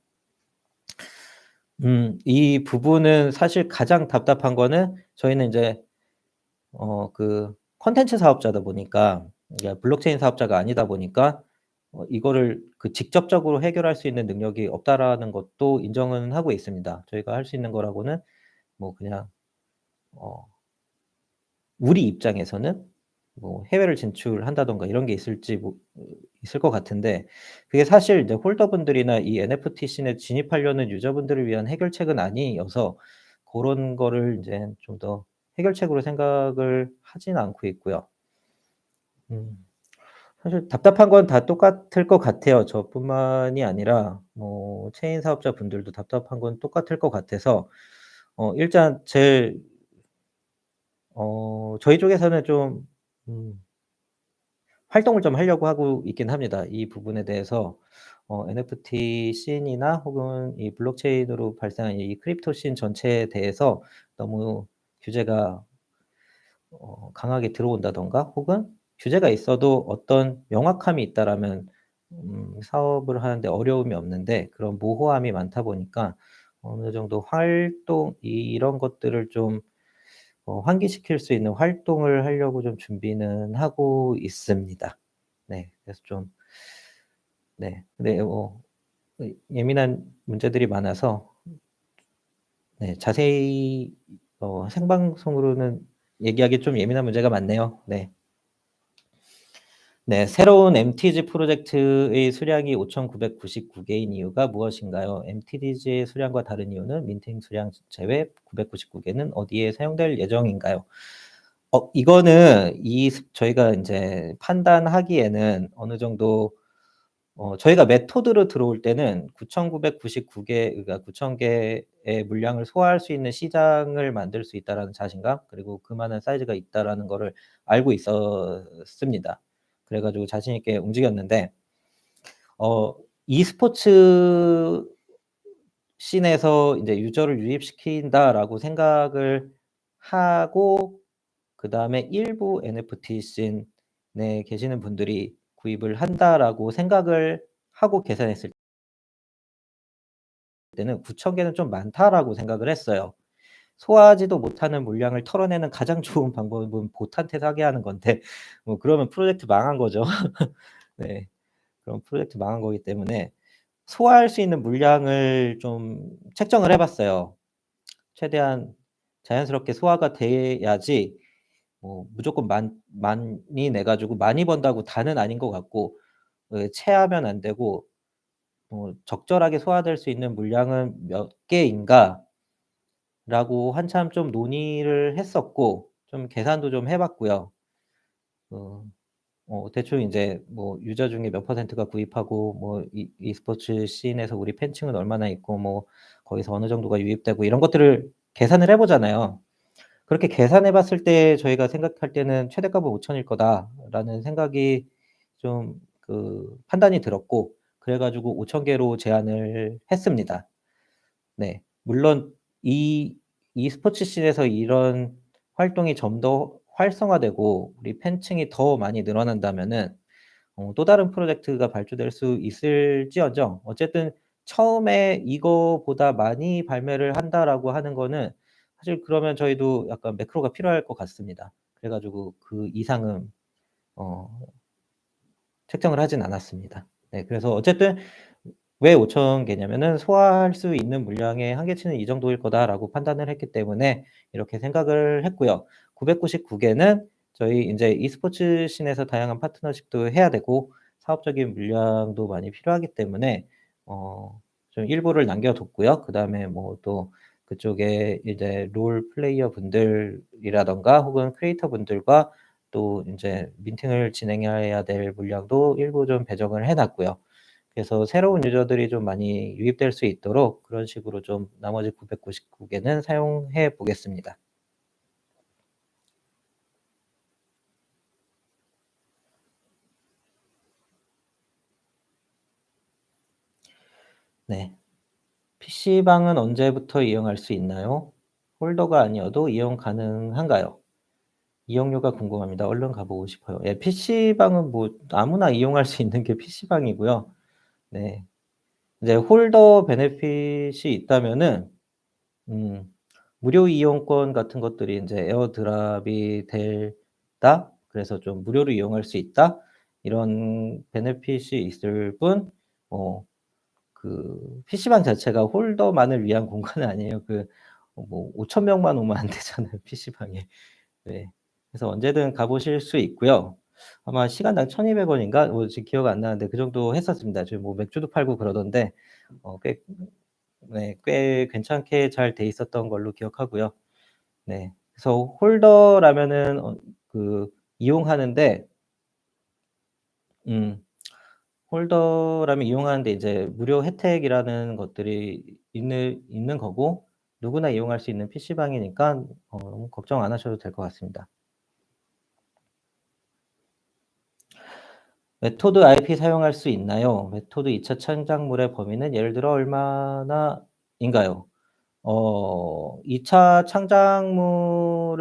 이 부분은 사실 가장 답답한 거는 저희는 인제 콘텐츠 사업자다 보니까 이게 블록체인 사업자가 아니다 보니까 이거를 직접적으로 해결할 수 있는 능력이 없다라는 것도 인정은 하고 있습니다. 저희가 할 수 있는 거라고는 뭐 그냥 어 우리 입장에서는 뭐 해외를 진출한다든가 이런 게 있을 것 같은데 그게 사실 이제 홀더분들이나 이 NFT 씬에 진입하려는 유저분들을 위한 해결책은 아니어서 고런 거를 인제 좀 더 해결책으로 생각을 하진 않고 있고요. 음. 사실 답답한 건 다 똑같을 것 같아요. 저뿐만이 아니라 뭐 체인 사업자분들도 답답한 건 똑같을 것 같아서 일단 저희 쪽에서는 좀 음 활동을 좀 하려고 하고 있긴 합니다. 이 부분에 대해서 NFT 씬이나 혹은 이 블록체인으로 발생한 이 크립토 씬 전체에 대해서 너무 규제가 강하게 들어온다든가 혹은 규제가 있어도 어떤 명확함이 있다라면 사업을 하는데 어려움이 없는데 그런 모호함이 많다 보니까 어느 정도 이런 것들을 좀 환기시킬 수 있는 활동을 하려고 좀 준비는 하고 있습니다. 네. 그래서 좀 네. 근데 예민한 문제들이 많아서 네, 자세히 생방송으로는 얘기하기 좀 예민한 문제가 많네요. 네. 네. 새로운 MTG 프로젝트의 수량이 5,999 개인 이유가 무엇인가요? MTDG의 수량과 다른 이유는 민팅 수량 제외 999 개는 어디에 사용될 예정인가요? 이거는 저희가 인제 판단하기에는 어느 정도 저희가 메토드로 들어올 때는 9,999 개 그러니까 9,000 개의 물량을 소화할 수 있는 시장을 만들 수 있다라는 자신감 그리고 그만한 사이즈가 있다라는 거를 알고 있었습니다. 그래 가지고 자신 있게 움직였는데 어 e스포츠 씬에서 인제 '유저를 유입시킨다.'라고 생각을 하고 그다음에 '일부 NFT 씬에 계시는 분들이 구입을 한다.'라고 생각을 하고 계산했을 때는 9,000 개는 좀 많다라고 생각을 했어요. 소화하지도 못하는 물량을 털어내는 가장 좋은 방법은 봇한테 사게 하는 건데 뭐 그러면 프로젝트 망한 거죠. 네. 그럼 프로젝트 망한 거기 때문에 소화할 수 있는 물량을 좀 책정을 해 봤어요. 최대한 자연스럽게 소화가 돼야지 무조건 많이 내 가지고 많이 번다고 다는 아닌 것 같고 체하면 안 되고 적절하게 소화될 수 있는 물량은 몇 개인가 라고 한참 좀 논의를 했었고 좀 계산도 좀 해 봤고요. 그 대충 인제 뭐 유저 중에 몇 퍼센트가 구입하고 뭐 이 e스포츠 씬에서 우리 팬층은 얼마나 있고 뭐 거기서 어느 정도가 유입되고 이런 것들을 계산을 해 보잖아요. 그렇게 계산해 봤을 때 저희가 생각할 때는 '최대값은 5,000일 거다.'라는 생각이 좀 판단이 들었고 그래 가지고 5,000 개로 제안을 했습니다. 네. 물론 이 e스포츠 씬에서 이런 활동이 좀 더 활성화되고 우리 팬층이 더 많이 늘어난다면은 또 다른 프로젝트가 발주될 수 있을지언정 어쨌든 처음에 '이거보다 많이 발매를 한다.'라고 하는 거는 사실 그러면 저희도 약간 매크로가 필요할 것 같습니다. 그래 가지고 그 이상은 어 책정을 하진 않았습니다. 네. 그래서 어쨌든 왜 5,000 개냐면은 '소화할 수 있는 물량의 한계치는 이 정도일 거다.'라고 판단을 했기 때문에 이렇게 생각을 했고요. 999 개는 저희 인제 e스포츠 씬에서 다양한 파트너십도 해야 되고 사업적인 물량도 많이 필요하기 때문에 좀 일부를 남겨 뒀고요. 그다음에 뭐 또 그쪽에 이제 롤 플레이어 분들이라든가 혹은 크리에이터 분들과 또 인제 미팅을 진행해야 될 물량도 일부 좀 배정을 해 놨고요. 그래서 새로운 유저들이 좀 많이 유입될 수 있도록 그런 식으로 좀 나머지 999 개는 사용해 보겠습니다. 네. PC방은 언제부터 이용할 수 있나요? 홀더가 아니어도 이용 가능한가요? 이용료가 궁금합니다. 얼른 가 보고 싶어요. 예, PC방은 뭐 아무나 이용할 수 있는 게 PC방이고요. 네. 이제 홀더 베네핏이 있다면은 음 무료 이용권 같은 것들이 인제 에어드랍이 된다. 그래서 좀 무료로 이용할 수 있다. 이런 베네핏이 있을 뿐 PC방 자체가 홀더만을 위한 공간은 아니에요. 뭐 5천 명만 오면 안 되잖아요, PC방에. 네. 그래서 언제든 가 보실 수 있고요. 아마 시간당 1,200 원인가 지금 기억 안 나는데 그 정도 했었습니다. 지금 뭐 맥주도 팔고 그러던데 꽤 꽤 괜찮게 잘 돼 있었던 걸로 기억하고요. 네. 그래서 홀더라면은 이용하는데 음 홀더라면 이용하는데 이제 무료 혜택이라는 것들이 있는 거고 누구나 이용할 수 있는 PC방이니까 너무 걱정 안 하셔도 될 것 같습니다. 메토드 IP 사용할 수 있나요? 메토드 2차 창작물의 범위는 예를 들어 얼마나인가요? 2차 창작물을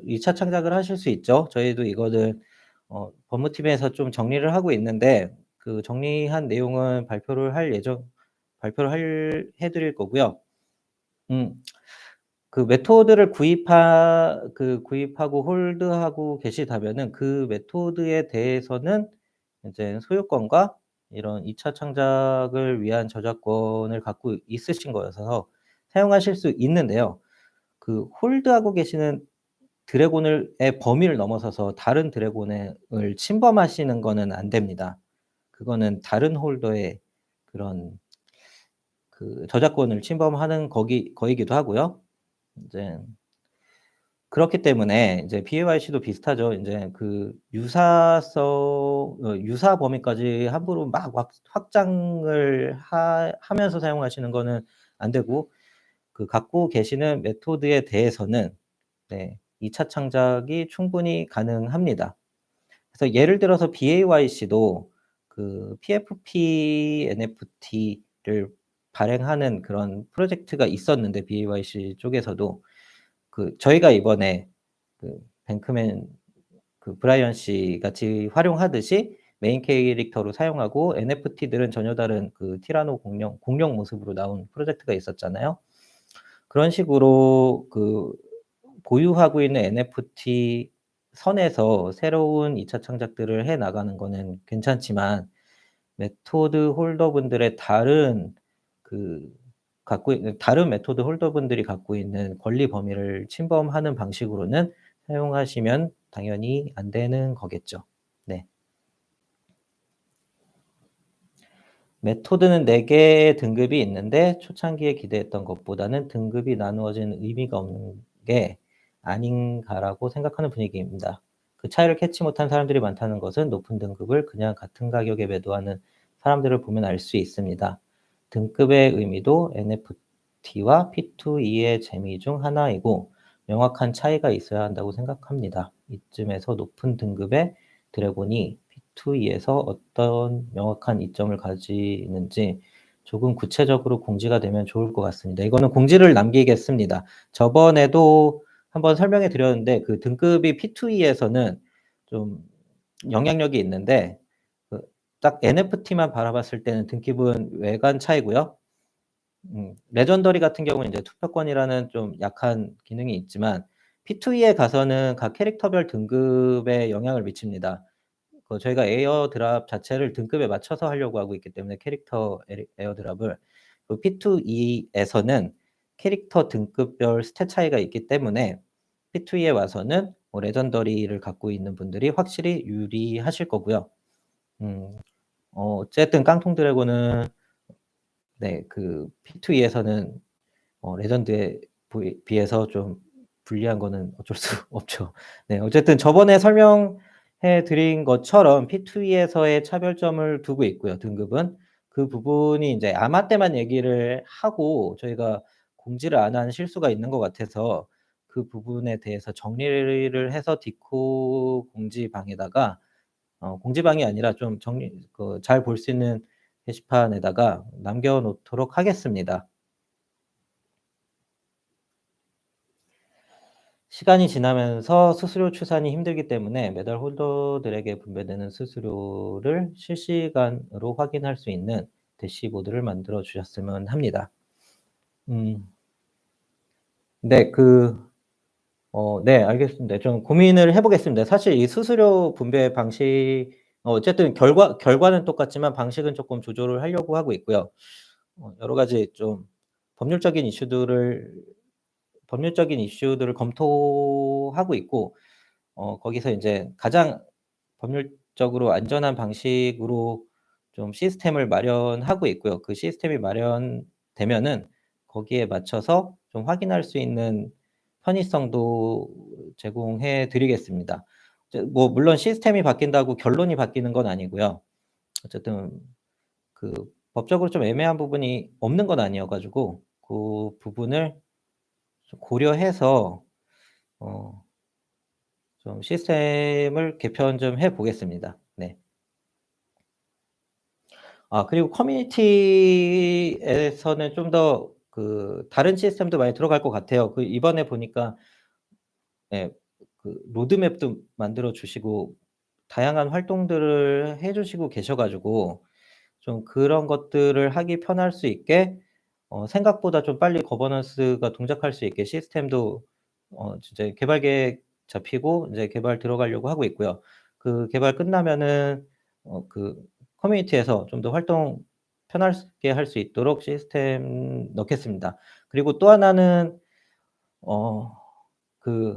2차 창작을 하실 수 있죠. 저희도 이거를 법무팀에서 좀 정리를 하고 있는데 그 정리한 내용은 발표를 해 드릴 거고요. 음 메토드를 구입하고 홀드하고 계시다면은 그 메토드에 대해서는 이제 소유권과 이런 2차 창작을 위한 저작권을 갖고 있으신 거여서 사용하실 수 있는데요. 홀드하고 계시는 드래곤을 의 범위를 넘어서서 다른 드래곤을 침범하시는 거는 안 됩니다. 그거는 다른 홀더의 그런 저작권을 침범하는 거이기도 하고요. 인제 그렇기 때문에 이제 BAYC도 비슷하죠. 인제 유사 범위까지 함부로 막 확장을 하면서 사용하시는 거는 안 되고 갖고 계시는 메토드에 대해서는 네 2차 창작이 충분히 가능합니다. 그래서 예를 들어서 BAYC도 PFP NFT를 발행하는 그런 프로젝트가 있었는데 BAYC 쪽에서도 저희가 이번에 뱅크맨 브라이언 씨 같이 활용하듯이 메인 캐릭터로 사용하고 NFT들은 전혀 다른 티라노 공룡 모습으로 나온 프로젝트가 있었잖아요. 그런 식으로 보유하고 있는 NFT 선에서 새로운 2차 창작들을 해 나가는 거는 괜찮지만 메토드 홀더분들의 그 다른 메토드 홀더분들이 갖고 있는 권리 범위를 침범하는 방식으로는 사용하시면 당연히 안 되는 거겠죠. 네. 메토드는 4 개의 등급이 있는데 초창기에 기대했던 것보다는 등급이 나누어진 의미가 없는 게 아닌가라고 생각하는 분위기입니다. 그 차이를 캐치 못한 사람들이 많다는 것은 높은 등급을 그냥 같은 가격에 매도하는 사람들을 보면 알 수 있습니다. 등급의 의미도 NFT와 P2E의 재미 중 하나이고 명확한 차이가 있어야 한다고 생각합니다. 이쯤에서 높은 등급의 드래곤이 P2E에서 어떤 명확한 이점을 가지는지 조금 구체적으로 공지가 되면 좋을 것 같습니다. 이거는 공지를 남기겠습니다. 저번에도 한번 설명해 드렸는데 그 등급이 P2E에서는 좀 영향력이 있는데 그 딱 NFT만 바라봤을 때는 등급은 외관 차이고요. 레전더리 같은 경우는 인제 투표권이라는 좀 약한 기능이 있지만 P2E에 가서는 각 캐릭터별 등급에 영향을 미칩니다. 저희가 에어드랍 자체를 등급에 맞춰서 하려고 하고 있기 때문에 캐릭터 에어드랍을 P2E에서는 캐릭터 등급별 스탯 차이가 있기 때문에 P2E에 와서는 레전더리를 갖고 있는 분들이 확실히 유리하실 거고요. 음 어쨌든 깡통 드래곤은 네 그 P2E에서는 레전드에 비해서 좀 불리한 거는 어쩔 수 없죠. 네 어쨌든 저번에 설명해 드린 것처럼 P2E에서의 차별점을 두고 있고요, 등급은. 그 부분이 인제 아마 때만 얘기를 하고 저희가 공지를 안 한 실수가 있는 것 같아서 그 부분에 대해서 정리를 해서 디코 공지방에다가 공지방이 아니라 좀 정리 잘 볼 수 있는 게시판에다가 남겨 놓도록 하겠습니다. 시간이 지나면서 수수료 추산이 힘들기 때문에 매달 홀더들에게 분배되는 수수료를 실시간으로 확인할 수 있는 대시보드를 만들어 주셨으면 합니다. 음 네. 네 알겠습니다. 좀 고민을 해 보겠습니다. 사실 이 수수료 분배 방식 어쨌든 결과는 똑같지만 방식은 쪼끔 조절을 하려고 하고 있고요. 여러 가지 좀 법률적인 이슈들을 검토하고 있고 거기서 인제 가장 법률적으로 안전한 방식으로 좀 시스템을 마련하고 있고요. 그 시스템이 마련되면은 거기에 맞춰서 좀 확인할 수 있는 편의성도 제공해 드리겠습니다. 이제 뭐 물론 시스템이 바뀐다고 결론이 바뀌는 건 아니고요. 어쨌든 그 법적으로 좀 애매한 부분이 없는 건 아니어 가지고 그 부분을 좀 고려해서 어 좀 시스템을 개편 좀 해 보겠습니다. 네. 그리고 커뮤니티에서는 좀 더 다른 시스템도 많이 들어갈 것 같아요. 이번에 보니까 예 로드맵도 만들어 주시고 다양한 활동들을 해 주시고 계셔 가지고 좀 그런 것들을 하기 편할 수 있게 생각보다 좀 빨리 거버넌스가 동작할 수 있게 시스템도 진짜 개발 계획 잡히고 인제 개발 들어가려고 하고 있고요. 그 개발 끝나면은 커뮤니티에서 좀 더 활동 편하게 할 수 있도록 시스템 넣겠습니다. 그리고 또 하나는 어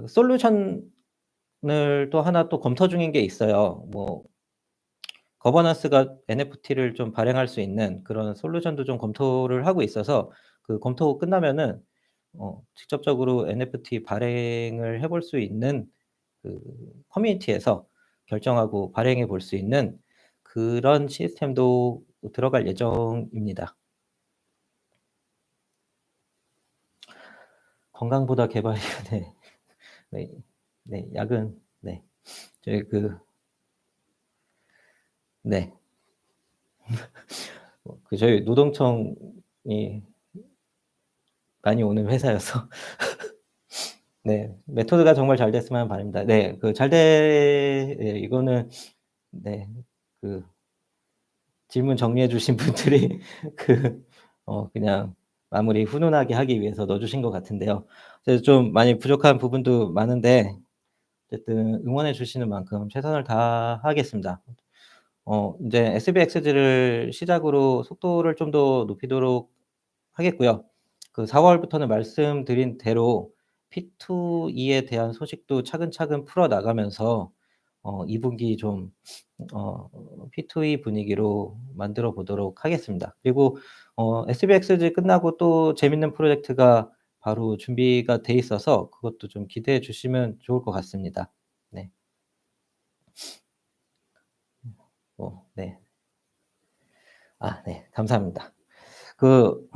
솔루션을 또 하나 또 검토 중인 게 있어요. 뭐 거버넌스가 NFT를 좀 발행할 수 있는 그런 솔루션도 좀 검토를 하고 있어서 그 검토 끝나면은 직접적으로 NFT 발행을 해볼 수 있는 그 커뮤니티에서 결정하고 발행해 볼 수 있는 그런 시스템도 들어갈 예정입니다. 건강보다 개발이 네. 네. 네. 약은 네. 저희 네. 저희 노동청이 많이 오는 회사여서 네. 메토드가 정말 잘 됐으면 하는 바람입니다. 네. 이거는 네. 그 질문 정리해 주신 분들이 그냥 마무리 훈훈하게 하기 위해서 넣어 주신 것 같은데요. 그래서 좀 많이 부족한 부분도 많은데 어쨌든 응원해 주시는 만큼 최선을 다하겠습니다. 인제 SBX를 시작으로 속도를 좀 더 높이도록 하겠고요. 4 월부터는 말씀드린 대로 P2E에 대한 소식도 차근차근 풀어 나가면서 2 분기 좀 P2E 분위기로 만들어 보도록 하겠습니다. 그리고 SBXG 끝나고 또 재밌는 프로젝트가 바로 준비가 돼 있어서 그것도 좀 기대해 주시면 좋을 것 같습니다. 네. 네. 네. 감사합니다. 그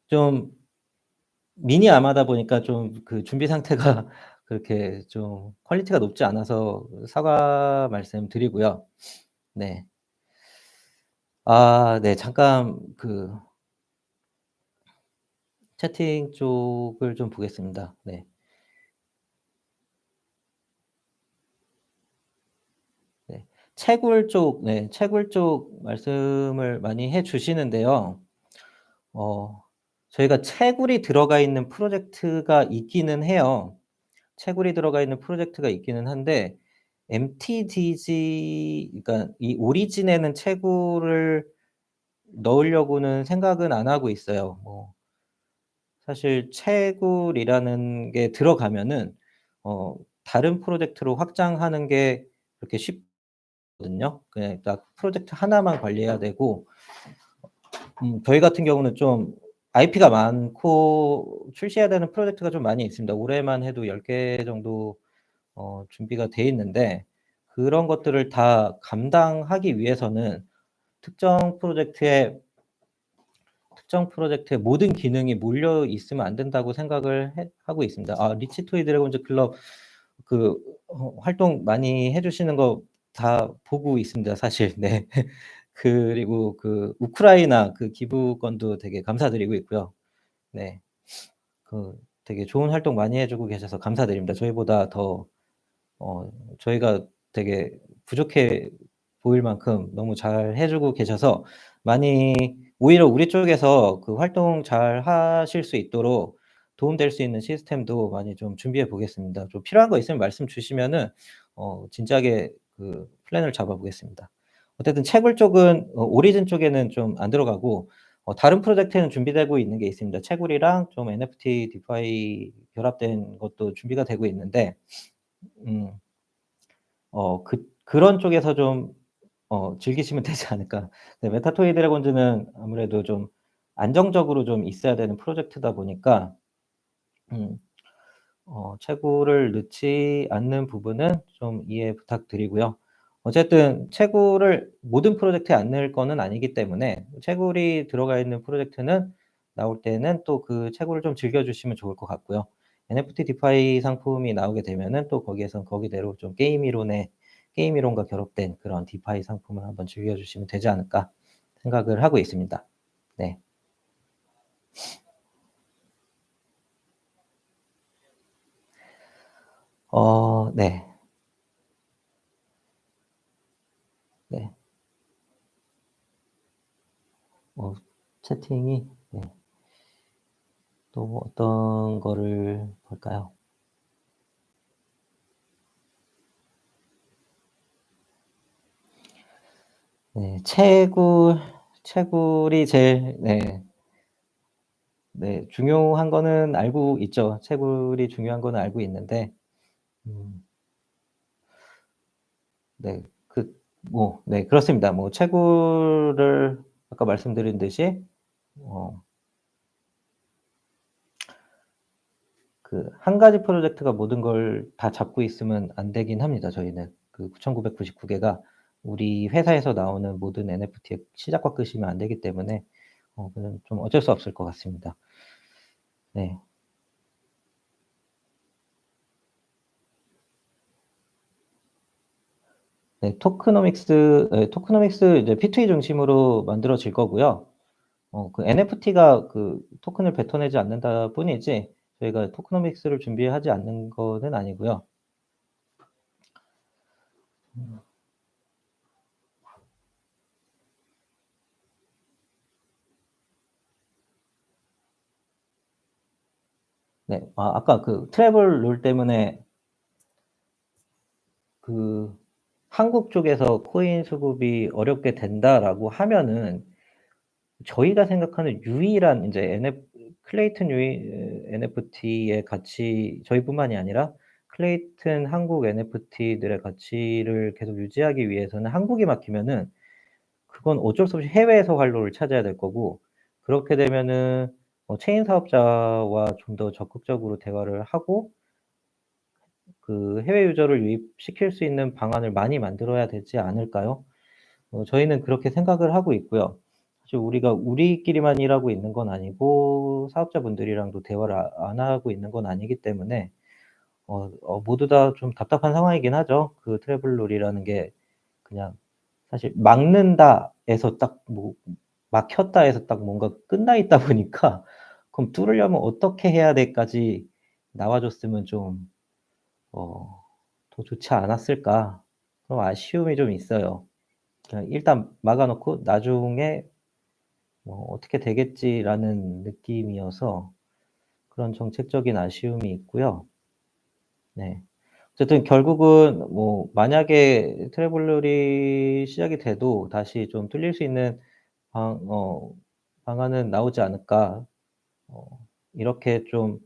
좀 미니 아마다 보니까 좀 그 준비 상태가 그렇게 좀 퀄리티가 높지 않아서 사과 말씀드리고요. 네. 네. 잠깐 채팅 쪽을 좀 보겠습니다. 네. 네. 채굴 쪽 말씀을 많이 해 주시는데요. 어 저희가 채굴이 들어가 있는 프로젝트가 있기는 해요. 채굴이 들어가 있는 프로젝트가 있기는 한데 MTDG, 그러니까 이 오리진에는 채굴을 넣으려고는 생각은 안 하고 있어요. 사실 채굴이라는 게 들어가면은 다른 프로젝트로 확장하는 게 그렇게 쉽거든요. 그냥 딱 프로젝트 하나만 관리해야 되고, 저희 같은 경우는 좀 IP가 많고 출시해야 되는 프로젝트가 좀 많이 있습니다. 올해만 해도 10개 정도 준비가 돼 있는데, 그런 것들을 다 감당하기 위해서는 특정 프로젝트에 모든 기능이 몰려 있으면 안 된다고 생각을 하고 있습니다. 리치 토이 드래곤즈 클럽 그 활동 많이 해 주시는 거 다 보고 있습니다 사실. 네. 그리고 우크라이나 기부건도 되게 감사드리고 있고요. 네. 되게 좋은 활동 많이 해 주고 계셔서 감사드립니다. 저희보다 더 저희가 되게 부족해 보일 만큼 너무 잘해 주고 계셔서, 많이 오히려 우리 쪽에서 활동 잘 하실 수 있도록 도움될 수 있는 시스템도 많이 좀 준비해 보겠습니다. 좀 필요한 거 있으면 말씀 주시면은 진지하게 플랜을 잡아 보겠습니다. 어쨌든 채굴 쪽은 오리진 쪽에는 좀 안 들어가고, 다른 프로젝트에는 준비되고 있는 게 있습니다. 채굴이랑 좀 NFT 디파이 결합된 것도 준비가 되고 있는데, 음 그런 쪽에서 좀 즐기시면 되지 않을까. 네, 메타토이 드래곤즈는 아무래도 좀 안정적으로 좀 있어야 되는 프로젝트다 보니까 음 채굴을 넣지 않는 부분은 좀 이해 부탁드리고요. 어쨌든 채굴을 모든 프로젝트에 안 넣을 거는 아니기 때문에, 채굴이 들어가 있는 프로젝트는 나올 때는 또 그 채굴을 좀 즐겨 주시면 좋을 것 같고요. NFT 디파이 상품이 나오게 되면은 또 거기에선 거기대로 좀 게임 이론과 결합된 그런 디파이 상품을 한번 즐겨 주시면 되지 않을까 생각을 하고 있습니다. 네. 네. 네. 어 채팅이, 네. 또 어떤 거를 볼까요? 네. 채굴이 제일, 중요한 거는 알고 있죠. 채굴이 중요한 거는 알고 있는데, 음 네. 그렇습니다. 채굴을 아까 말씀드린 듯이 어 한 가지 프로젝트가 모든 걸 다 잡고 있으면 안 되긴 합니다, 저희는. 9,999 개가 우리 회사에서 나오는 모든 NFT의 시작과 끝이면 안 되기 때문에 그건 좀 어쩔 수 없을 것 같습니다. 네. 네. 토크노믹스 이제 P2E 중심으로 만들어질 거고요. NFT가 토큰을 뱉어내지 않는다 뿐이지, 저희가 토크노믹스를 준비하지 않는 거는 아니고요. 음 네. 아까 트래블 룰 때문에 그 "한국 쪽에서 코인 수급이 어렵게 된다."라고 하면은, 저희가 생각하는 유일한 인제 클레이튼 NFT의 가치, 저희뿐만이 아니라 클레이튼 한국 NFT들의 가치를 계속 유지하기 위해서는 한국이 막히면은 그건 어쩔 수 없이 해외에서 활로를 찾아야 될 거고, 그렇게 되면은 체인 사업자와 좀 더 적극적으로 대화를 하고 그 해외 유저를 유입시킬 수 있는 방안을 많이 만들어야 되지 않을까요? 저희는 그렇게 생각을 하고 있고요. 사실 우리가 우리끼리만 일하고 있는 건 아니고 사업자분들이랑도 대화를 안 하고 있는 건 아니기 때문에 모두 다 좀 답답한 상황이긴 하죠. 그 트래블룰이라는 게 그냥 사실 막는다에서 딱 뭐 막혔다에서 딱 뭔가 끝나 있다 보니까 그럼 뚫으려면 어떻게 해야 돼까지 나와 줬으면 좀 어 더 좋지 않았을까, 그런 아쉬움이 좀 있어요. 그냥 일단 막아 놓고 '나중에 뭐 어떻게 되겠지.'라는 느낌이어서 그런 정책적인 아쉬움이 있고요. 네. 어쨌든 결국은 뭐 만약에 트래블룰이 시작이 돼도 다시 좀 뚫릴 수 있는 방 방안은 나오지 않을까. 이렇게 좀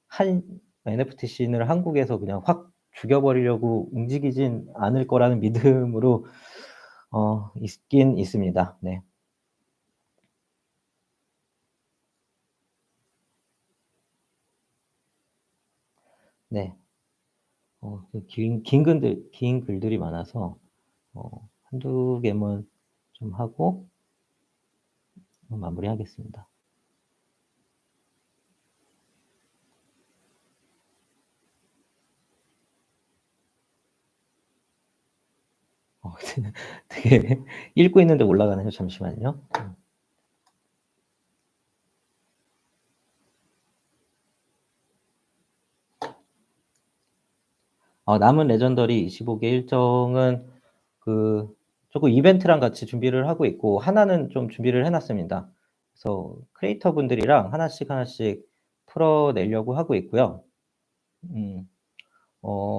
한 NFT 씬을 한국에서 그냥 확 죽여 버리려고 움직이진 않을 거라는 믿음으로 있긴 있습니다. 네. 네. 그 긴 글들이 많아서 한두 개만 좀 하고 마무리하겠습니다. 어 되게 읽고 있는데 올라가네요. 잠시만요. 남은 레전더리 25개 일정은 그 쪼끔 이벤트랑 같이 준비를 하고 있고, 하나는 좀 준비를 해 놨습니다. 그래서 크리에이터 분들이랑 하나씩 하나씩 풀어 내려고 하고 있고요. 음.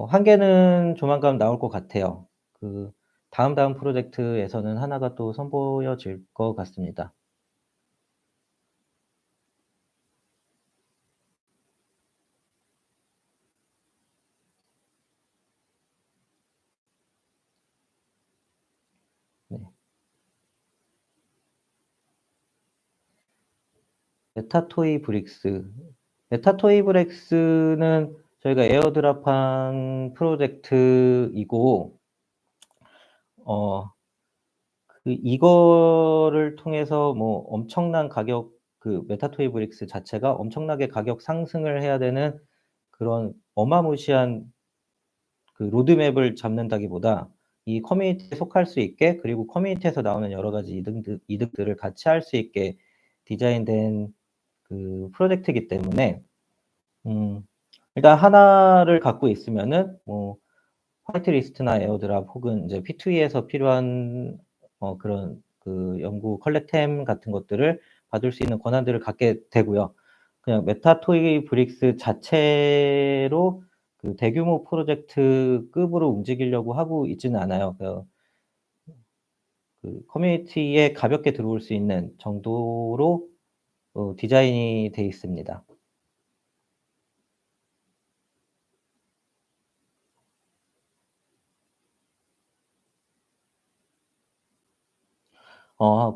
한 개는 조만간 나올 것 같아요. 그 다음 프로젝트에서는 하나가 또 선보여질 것 같습니다. 네. 메타토이 브릭스. 메타토이 브렉스는 저희가 에어드랍한 프로젝트이고, 어 이거를 통해서 뭐 엄청난 가격, 그 메타토이 브릭스 자체가 엄청나게 가격 상승을 해야 되는 그런 어마무시한 그 로드맵을 잡는다기보다 이 커뮤니티에 속할 수 있게, 그리고 커뮤니티에서 나오는 여러 가지 이득들을 같이 할 수 있게 디자인된 그 프로젝트이기 때문에 음 일단 하나를 갖고 있으면은 뭐 화이트리스트나 에어드랍 혹은 인제 P2E에서 필요한 그런 그 연구 컬렉템 같은 것들을 받을 수 있는 권한들을 갖게 되고요. 그냥 메타토이 브릭스 자체로 그 대규모 프로젝트급으로 움직이려고 하고 있지는 않아요. 그 커뮤니티에 가볍게 들어올 수 있는 정도로 디자인이 돼 있습니다.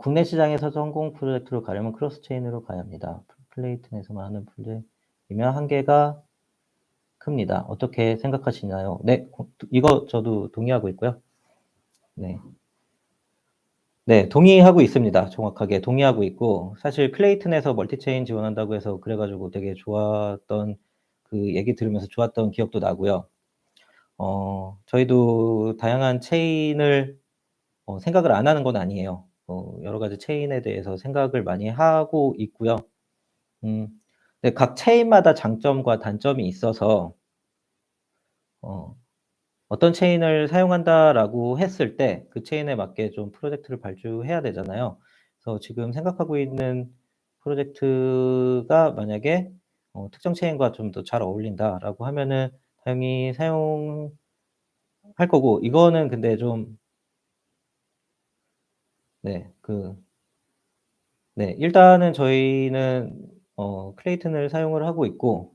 국내 시장에서 성공 프로젝트로 가려면 크로스 체인으로 가야 합니다. 플레이튼에서만 하는 프로젝트이면 한계가 큽니다. 어떻게 생각하시나요? 네. 이거 저도 동의하고 있고요. 네. 네. 동의하고 있습니다. 정확하게 동의하고 있고, 사실 클레이튼에서 멀티체인 지원한다고 해서 그래 가지고 되게 좋았던, 그 얘기 들으면서 좋았던 기억도 나고요. 저희도 다양한 체인을 생각을 안 하는 건 아니에요. 여러 가지 체인에 대해서 생각을 많이 하고 있고요. 음 네, 각 체인마다 장점과 단점이 있어서 어 '어떤 체인을 사용한다.'라고 했을 때 그 체인에 맞게 좀 프로젝트를 발주해야 되잖아요. 그래서 지금 생각하고 있는 프로젝트가 만약에 '특정 체인과 좀 더 잘 어울린다.'라고 하면은 당연히 사용할 거고, 이거는 근데 좀 네 네, 일단은 저희는 클레이튼을 사용을 하고 있고,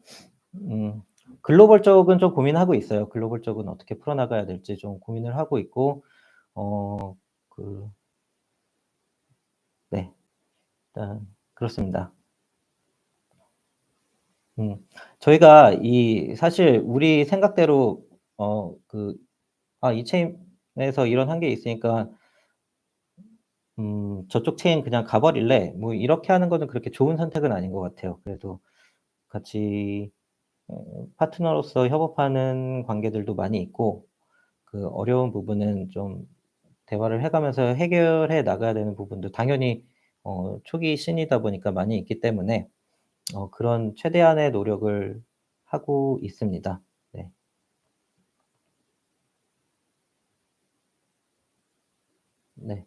음 글로벌 쪽은 좀 고민하고 있어요. 글로벌 쪽은 어떻게 풀어나가야 될지 좀 고민을 하고 있고 어 그 네. 일단 그렇습니다. 음. 저희가 이 사실 우리 생각대로 그 '아 이 체인에서 이런 한계 있으니까 저쪽 체인 그냥 가 버릴래.' 뭐 이렇게 하는 거는 그렇게 좋은 선택은 아닌 것 같아요. 그래도 같이 파트너로서 협업하는 관계들도 많이 있고 그 어려운 부분은 좀 대화를 해 가면서 해결해 나가야 되는 부분도 당연히 초기 신이다 보니까 많이 있기 때문에 그런 최대한의 노력을 하고 있습니다. 네. 네.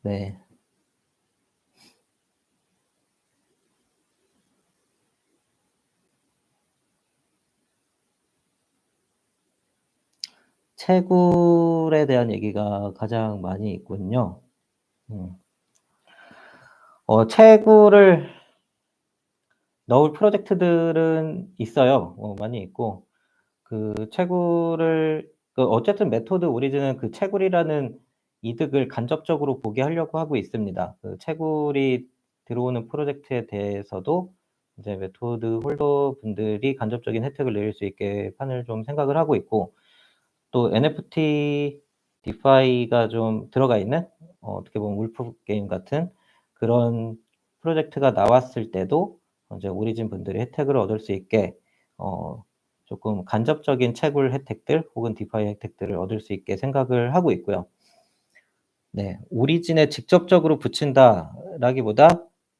네. 채굴에 대한 얘기가 가장 많이 있군요. 음. 채굴을 넣을 프로젝트들은 있어요. 많이 있고 그 채굴을 어쨌든 메토드 오리진은 그 채굴이라는 이득을 간접적으로 보게 하려고 하고 있습니다. 그 채굴이 들어오는 프로젝트에 대해서도 이제 메토드 홀더 분들이 간접적인 혜택을 누릴 수 있게 판을 좀 생각을 하고 있고 또 NFT, 디파이가 좀 들어가 있는 어떻게 보면 울프 게임 같은 그런 프로젝트가 나왔을 때도 이제 오리진 분들이 혜택을 얻을 수 있게 어 쪼끔 간접적인 채굴 혜택들 혹은 디파이 혜택들을 얻을 수 있게 생각을 하고 있고요. 네. 오리진에 직접적으로 붙인다라기보다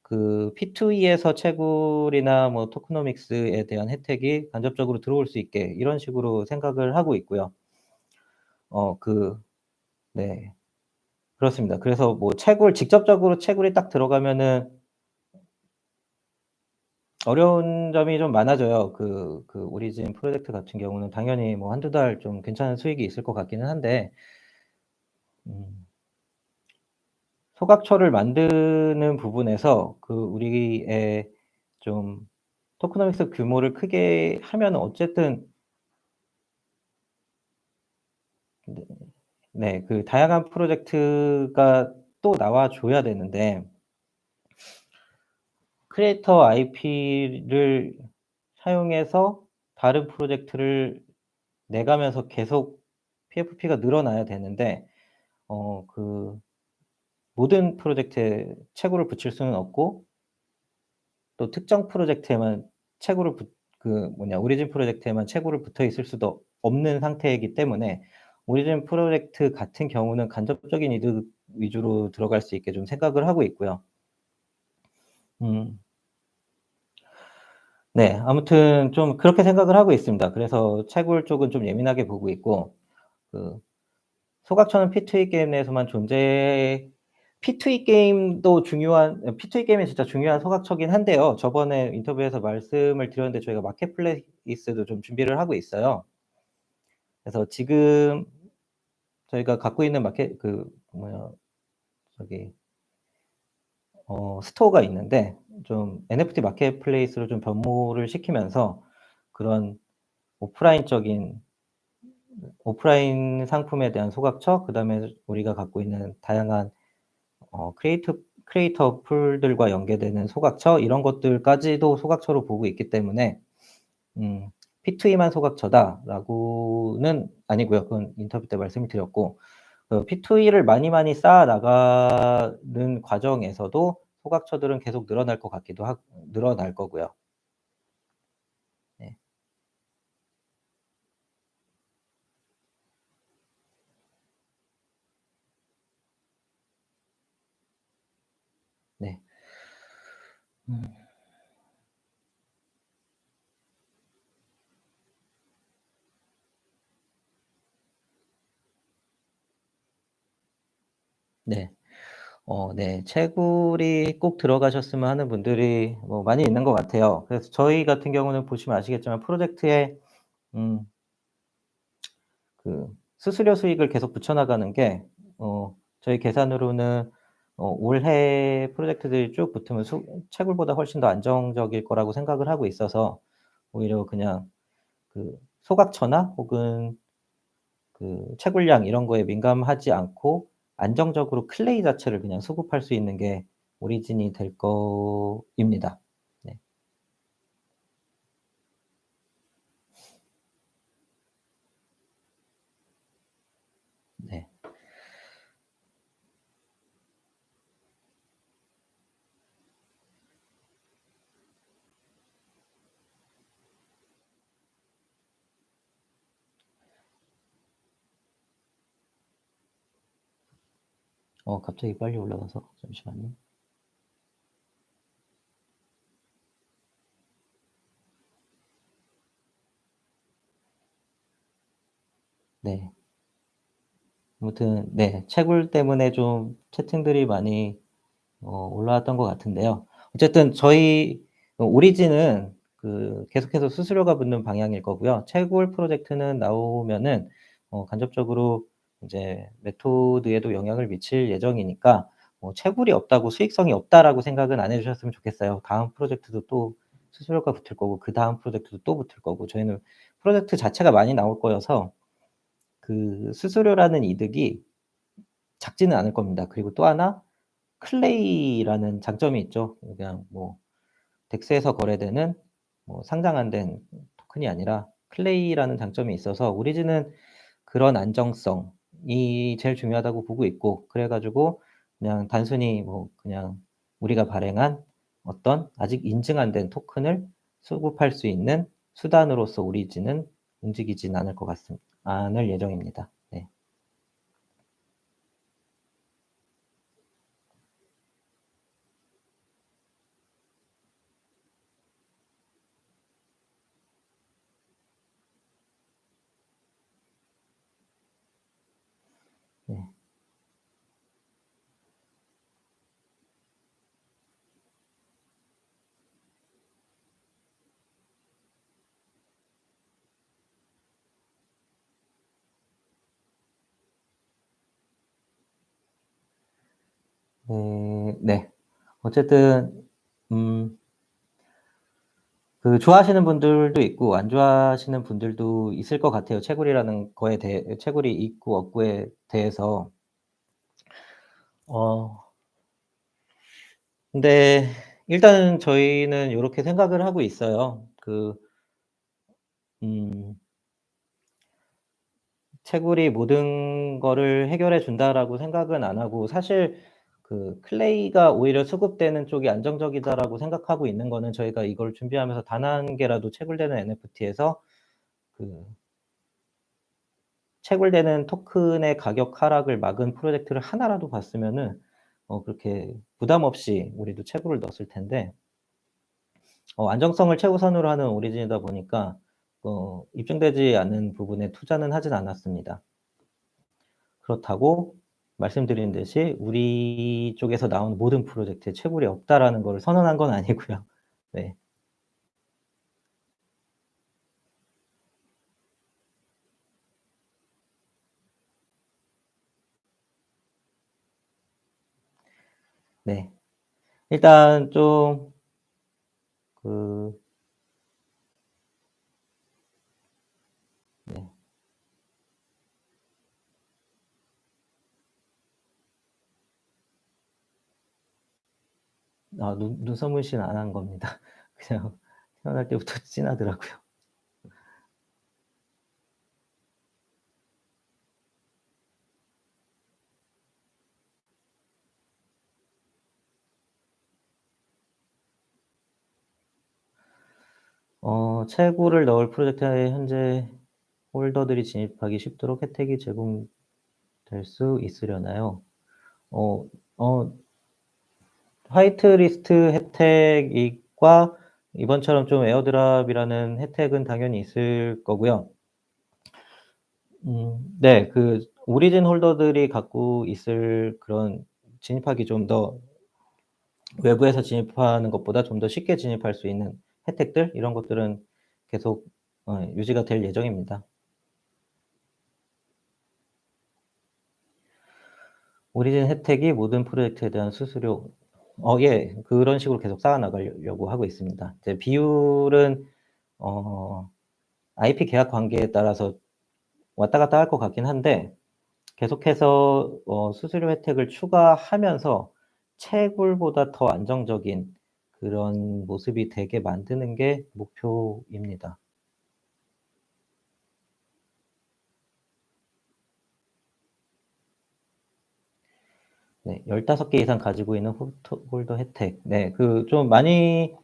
그 P2E에서 채굴이나 뭐 토크노믹스에 대한 혜택이 간접적으로 들어올 수 있게 이런 식으로 생각을 하고 있고요. 어 그 네. 그렇습니다. 그래서 뭐 직접적으로 채굴이 딱 들어가면은 어려운 점이 좀 많아져요. 그 오리진 프로젝트 같은 경우는 당연히 뭐 한두 달 좀 괜찮은 수익이 있을 것 같기는 한데 음 소각초를 만드는 부분에서 그 우리의 좀 토크노믹스 규모를 크게 하면은 어쨌든 네 네 그 다양한 프로젝트가 또 나와 줘야 되는데 크리에이터 IP를 사용해서 다른 프로젝트를 내 가면서 계속 PFP가 늘어나야 되는데 그 모든 프로젝트에 채굴을 붙일 수는 없고 또 특정 프로젝트에만 채굴을 붙 그 뭐냐 오리진 프로젝트에만 채굴을 붙어 있을 수도 없는 상태이기 때문에 오리진 프로젝트 같은 경우는 간접적인 이득 위주로 들어갈 수 있게 좀 생각을 하고 있고요. 음 네. 아무튼 좀 그렇게 생각을 하고 있습니다. 그래서 채굴 쪽은 좀 예민하게 보고 있고 그 소각초는 P2E 게임 내에서만 P2E 게임도 중요한 P2E 게임이 진짜 중요한 소각초긴 한데요. 저번에 인터뷰에서 말씀을 드렸는데 저희가 마켓플레이스도 좀 준비를 하고 있어요. 그래서 지금 저희가 갖고 있는 마켓 그 뭐야 저기 스토어가 있는데 좀 NFT 마켓플레이스로 좀 변모를 시키면서 그런 오프라인적인 오프라인 상품에 대한 소각처 그다음에 우리가 갖고 있는 다양한 크리에이터 풀들과 연계되는 소각처 이런 것들까지도 소각처로 보고 있기 때문에 음 "P2E만 소각처다."라고는 아니고요. 그건 인터뷰 때 말씀을 드렸고 그 P2E를 많이 쌓아 나가는 과정에서도 소각처들은 계속 늘어날 것 같기도 하고 늘어날 거고요. 네. 네. 음 네. 네. 채굴이 꼭 들어가셨으면 하는 분들이 뭐 많이 있는 것 같아요. 그래서 저희 같은 경우는 보시면 아시겠지만 프로젝트에 음 수수료 수익을 계속 붙여 나가는 게 저희 계산으로는 올해 프로젝트들이 쭉 붙으면 채굴보다 훨씬 더 안정적일 거라고 생각을 하고 있어서 오히려 그냥 소각처나 혹은 채굴량 이런 거에 민감하지 않고 안정적으로 클레이 자체를 그냥 수급할 수 있는 게 오리진이 될 거입니다. 네. 네. 갑자기 빨리 올라가서 잠시만요. 네. 아무튼 네. 채굴 때문에 좀 채팅들이 많이 올라왔던 것 같은데요. 어쨌든 저희 오리진은 계속해서 수수료가 붙는 방향일 거고요. 채굴 프로젝트는 나오면은 간접적으로 인제 메토드에도 영향을 미칠 예정이니까 채굴이 없다고 수익성이 없다라고 생각은 안 해 주셨으면 좋겠어요. 다음 프로젝트도 또 수수료가 붙을 거고 그다음 프로젝트도 또 붙을 거고 저희는 프로젝트 자체가 많이 나올 거여서 수수료라는 이득이 작지는 않을 겁니다. 그리고 또 하나 클레이라는 장점이 있죠. 그냥 덱스에서 거래되는 상장 안 된 토큰이 아니라 클레이라는 장점이 있어서 오리진은 그런 안정성이 제일 중요하다고 보고 있고 그래 가지고 그냥 단순히 그냥 우리가 발행한 어떤 아직 인증 안 된 토큰을 수급할 수 있는 수단으로서 오리진은 움직이진 않을 예정입니다. 네. 네. 네. 어쨌든 음 좋아하시는 분들도 있고 안 좋아하시는 분들도 있을 것 같아요. 채굴이라는 거에 대해 채굴이 있고 없고에 대해서. 어 근데 일단은 저희는 요렇게 생각을 하고 있어요. 음 '채굴이 모든 거를 해결해 준다.'라고 생각은 안 하고 사실 '클레이가 오히려 수급되는 쪽이 안정적이다.'라고 생각하고 있는 거는 저희가 이걸 준비하면서 단 한 개라도 채굴되는 NFT에서 그 채굴되는 토큰의 가격 하락을 막은 프로젝트를 하나라도 봤으면은 그렇게 부담 없이 우리도 채굴을 넣었을 텐데 안정성을 최우선으로 하는 오리진이다 보니까 입증되지 않은 부분에 투자는 하진 않았습니다. 그렇다고 말씀드린 듯이 우리 쪽에서 나온 모든 프로젝트에 채굴이 없다라는 거를 선언한 건 아니고요. 네. 네. 일단 좀 그 네. 눈썹 문신 안 한 겁니다. 그냥 태어날 때부터 진하더라고요. 채굴을 넣을 프로젝트에 현재 홀더들이 진입하기 쉽도록 혜택이 제공될 수 있으려나요? 어 어 화이트리스트 혜택과 이번처럼 좀 에어드랍이라는 혜택은 당연히 있을 거고요. 네. 오리진 홀더들이 갖고 있을 그런 진입하기 좀 더 외부에서 진입하는 것보다 좀 더 쉽게 진입할 수 있는 혜택들 이런 것들은 계속 유지가 될 예정입니다. 오리진 혜택이 모든 프로젝트에 대한 수수료 예. 그런 식으로 계속 쌓아 나가려고 하고 있습니다. 이제 비율은 어 IP 계약 관계에 따라서 왔다 갔다 할 것 같긴 한데 계속해서 수수료 혜택을 추가하면서 채굴보다 더 안정적인 그런 모습이 되게 만드는 게 목표입니다. 네. 15개 이상 가지고 있는 홀더 혜택. 네. 그 좀 많이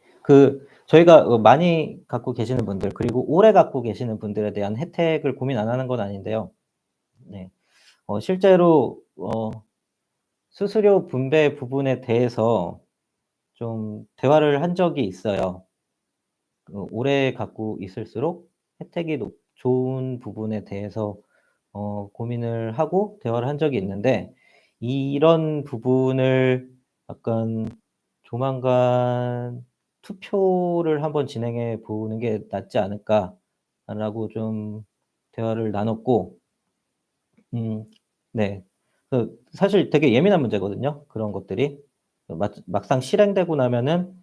저희가 많이 갖고 계시는 분들 그리고 오래 갖고 계시는 분들에 대한 혜택을 고민 안 하는 건 아닌데요. 네. 실제로 수수료 분배 부분에 대해서 좀 대화를 한 적이 있어요. 오래 갖고 있을수록 혜택이 좋은 부분에 대해서 고민을 하고 대화를 한 적이 있는데 이런 부분을 약간 조만간 투표를 한번 진행해 보는 게 낫지 않을까라고 좀 대화를 나눴고 음 네. 사실 되게 예민한 문제거든요, 그런 것들이. 막상 실행되고 나면은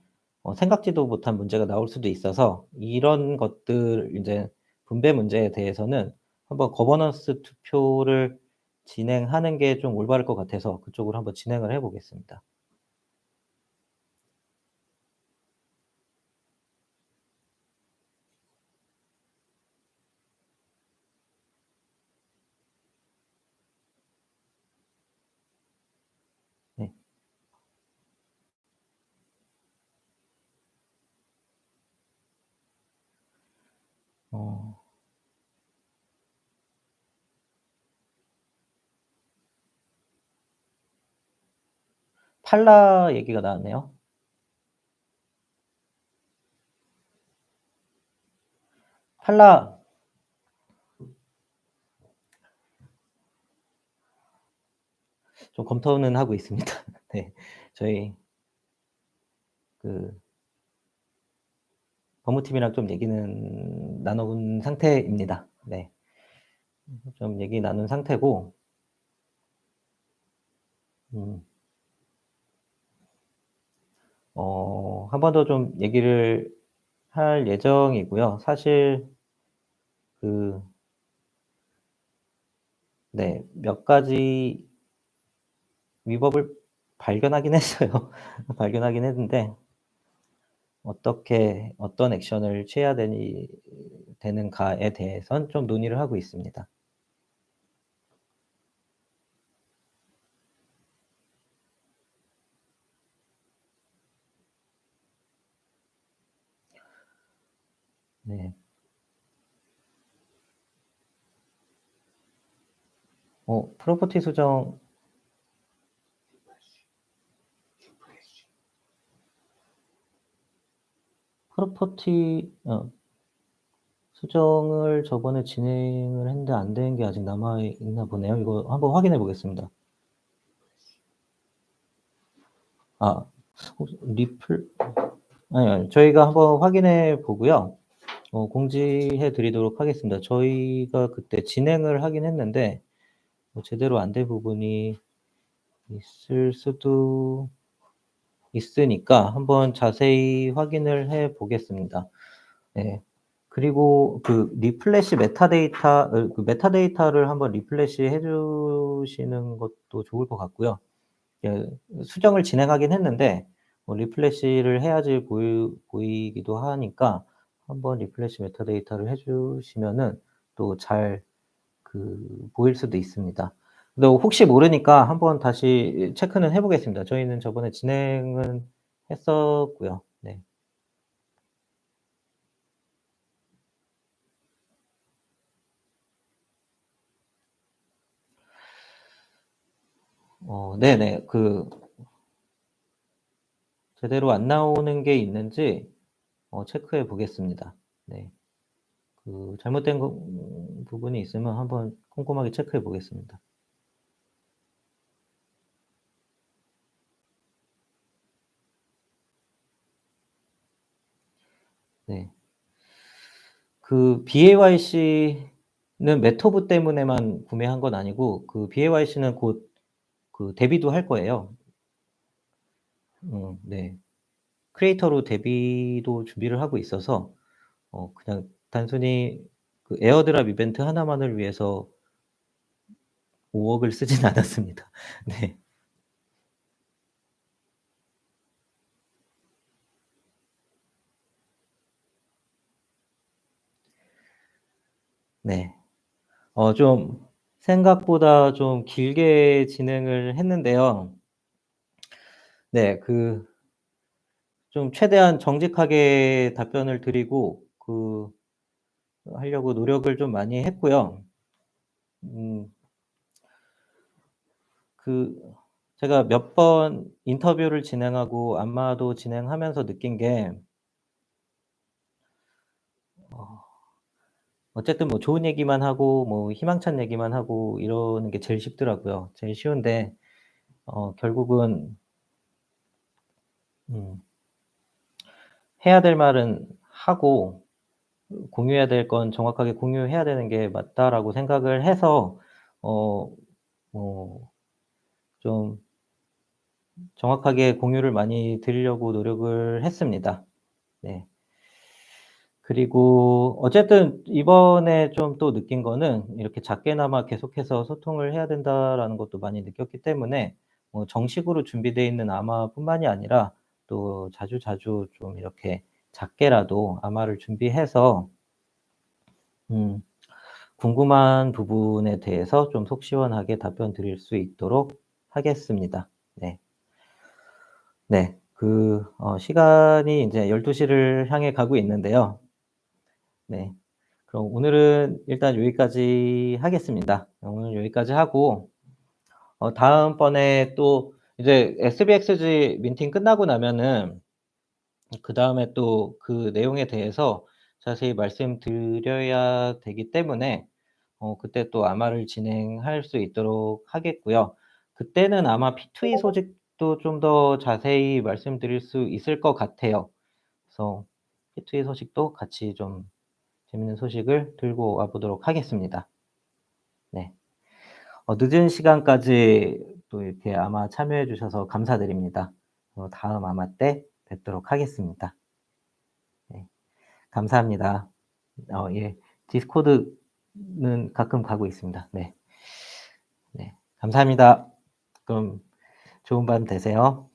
생각지도 못한 문제가 나올 수도 있어서 이런 것들 인제 분배 문제에 대해서는 한번 거버넌스 투표를 진행하는 게 좀 올바를 것 같아서 그쪽으로 한번 진행을 해 보겠습니다. 네. 어 팔라 얘기가 나왔네요. 팔라 좀 검토는 하고 있습니다. 네. 저희 그 법무팀이랑 좀 얘기는 나눠 본 상태입니다. 네. 좀 얘기 나눈 상태고 음 한 번 더 좀 얘기를 할 예정이고요. 사실 그 네 몇 가지 위법을 발견하긴 했어요. 발견하긴 했는데 어떻게 어떤 액션을 취해야 되는가에 대해선 좀 논의를 하고 있습니다. 네. 프로퍼티 수정 프로퍼티 수정을 저번에 진행을 했는데 안 된 게 아직 남아 있나 보네요. 이거 한번 확인해 보겠습니다. 아 혹시 아니, 저희가 한번 확인해 보고요. 공지해 드리도록 하겠습니다. 저희가 그때 진행을 하긴 했는데 제대로 안 된 부분이 있을 수도 있으니까 한번 자세히 확인을 해 보겠습니다. 네. 그리고 리플래시 메타데이터를 한번 리플래시해 주시는 것도 좋을 것 같고요. 예 수정을 진행하긴 했는데 리플래시를 해야지 보이기도 하니까 한번 리플래시 메타데이터를 해 주시면은 또 잘 보일 수도 있습니다. 근데 혹시 모르니까 한번 다시 체크는 해 보겠습니다. 저희는 저번에 진행은 했었고요. 네. 네네. 제대로 안 나오는 게 있는지 체크해 보겠습니다. 네. 잘못된 부분이 있으면 한번 꼼꼼하게 체크해 보겠습니다. 네. BAYC는 메토브 때문에만 구매한 건 아니고 BAYC는 곧 그 데뷔도 할 거예요. 네. 크리에이터로 데뷔도 준비를 하고 있어서 그냥 단순히 그 에어드랍 이벤트 하나만을 위해서 5억을 쓰진 않았습니다. 네. 네. 좀 생각보다 좀 길게 진행을 했는데요. 네. 좀 최대한 정직하게 답변을 드리고 하려고 노력을 좀 많이 했고요. 음 그 제가 몇 번 인터뷰를 진행하고 안마도 진행하면서 느낀 게 어 어쨌든 뭐 좋은 얘기만 하고 뭐 희망찬 얘기만 하고 이러는 게 제일 쉽더라고요. 제일 쉬운데 결국은 음 해야 될 말은 하고 공유해야 될 건 정확하게 공유해야 되는 게 맞다라고 생각을 해서 어 뭐 좀 정확하게 공유를 많이 드리려고 노력을 했습니다. 네. 그리고 어쨌든 이번에 좀 또 느낀 거는 이렇게 작게나마 계속해서 '소통을 해야 된다.'라는 것도 많이 느꼈기 때문에 정식으로 준비되어 있는 아마뿐만이 아니라 또 자주자주 좀 이렇게 작게라도 아마를 준비해서 음 궁금한 부분에 대해서 좀 속 시원하게 답변 드릴 수 있도록 하겠습니다. 네. 네. 시간이 인제 12 시를 향해 가고 있는데요. 네. 그럼 오늘은 일단 여기까지 하겠습니다. 오늘 여기까지 하고 다음번에 또 이제 SBXG 미팅 끝나고 나면은 그다음에 또 그 내용에 대해서 자세히 말씀드려야 되기 때문에 그때 또 아마를 진행할 수 있도록 하겠고요. 그때는 아마 P2E 소식도 좀 더 자세히 말씀드릴 수 있을 것 같아요. 그래서 P2E 소식도 같이 좀 재밌는 소식을 들고 와 보도록 하겠습니다. 네. 늦은 시간까지 또 이렇게 아마 참여해 주셔서 감사드립니다. 다음 아마 때 뵙도록 하겠습니다. 네. 감사합니다. 예. 디스코드는 가끔 가고 있습니다. 네. 네. 감사합니다. 그럼 좋은 밤 되세요.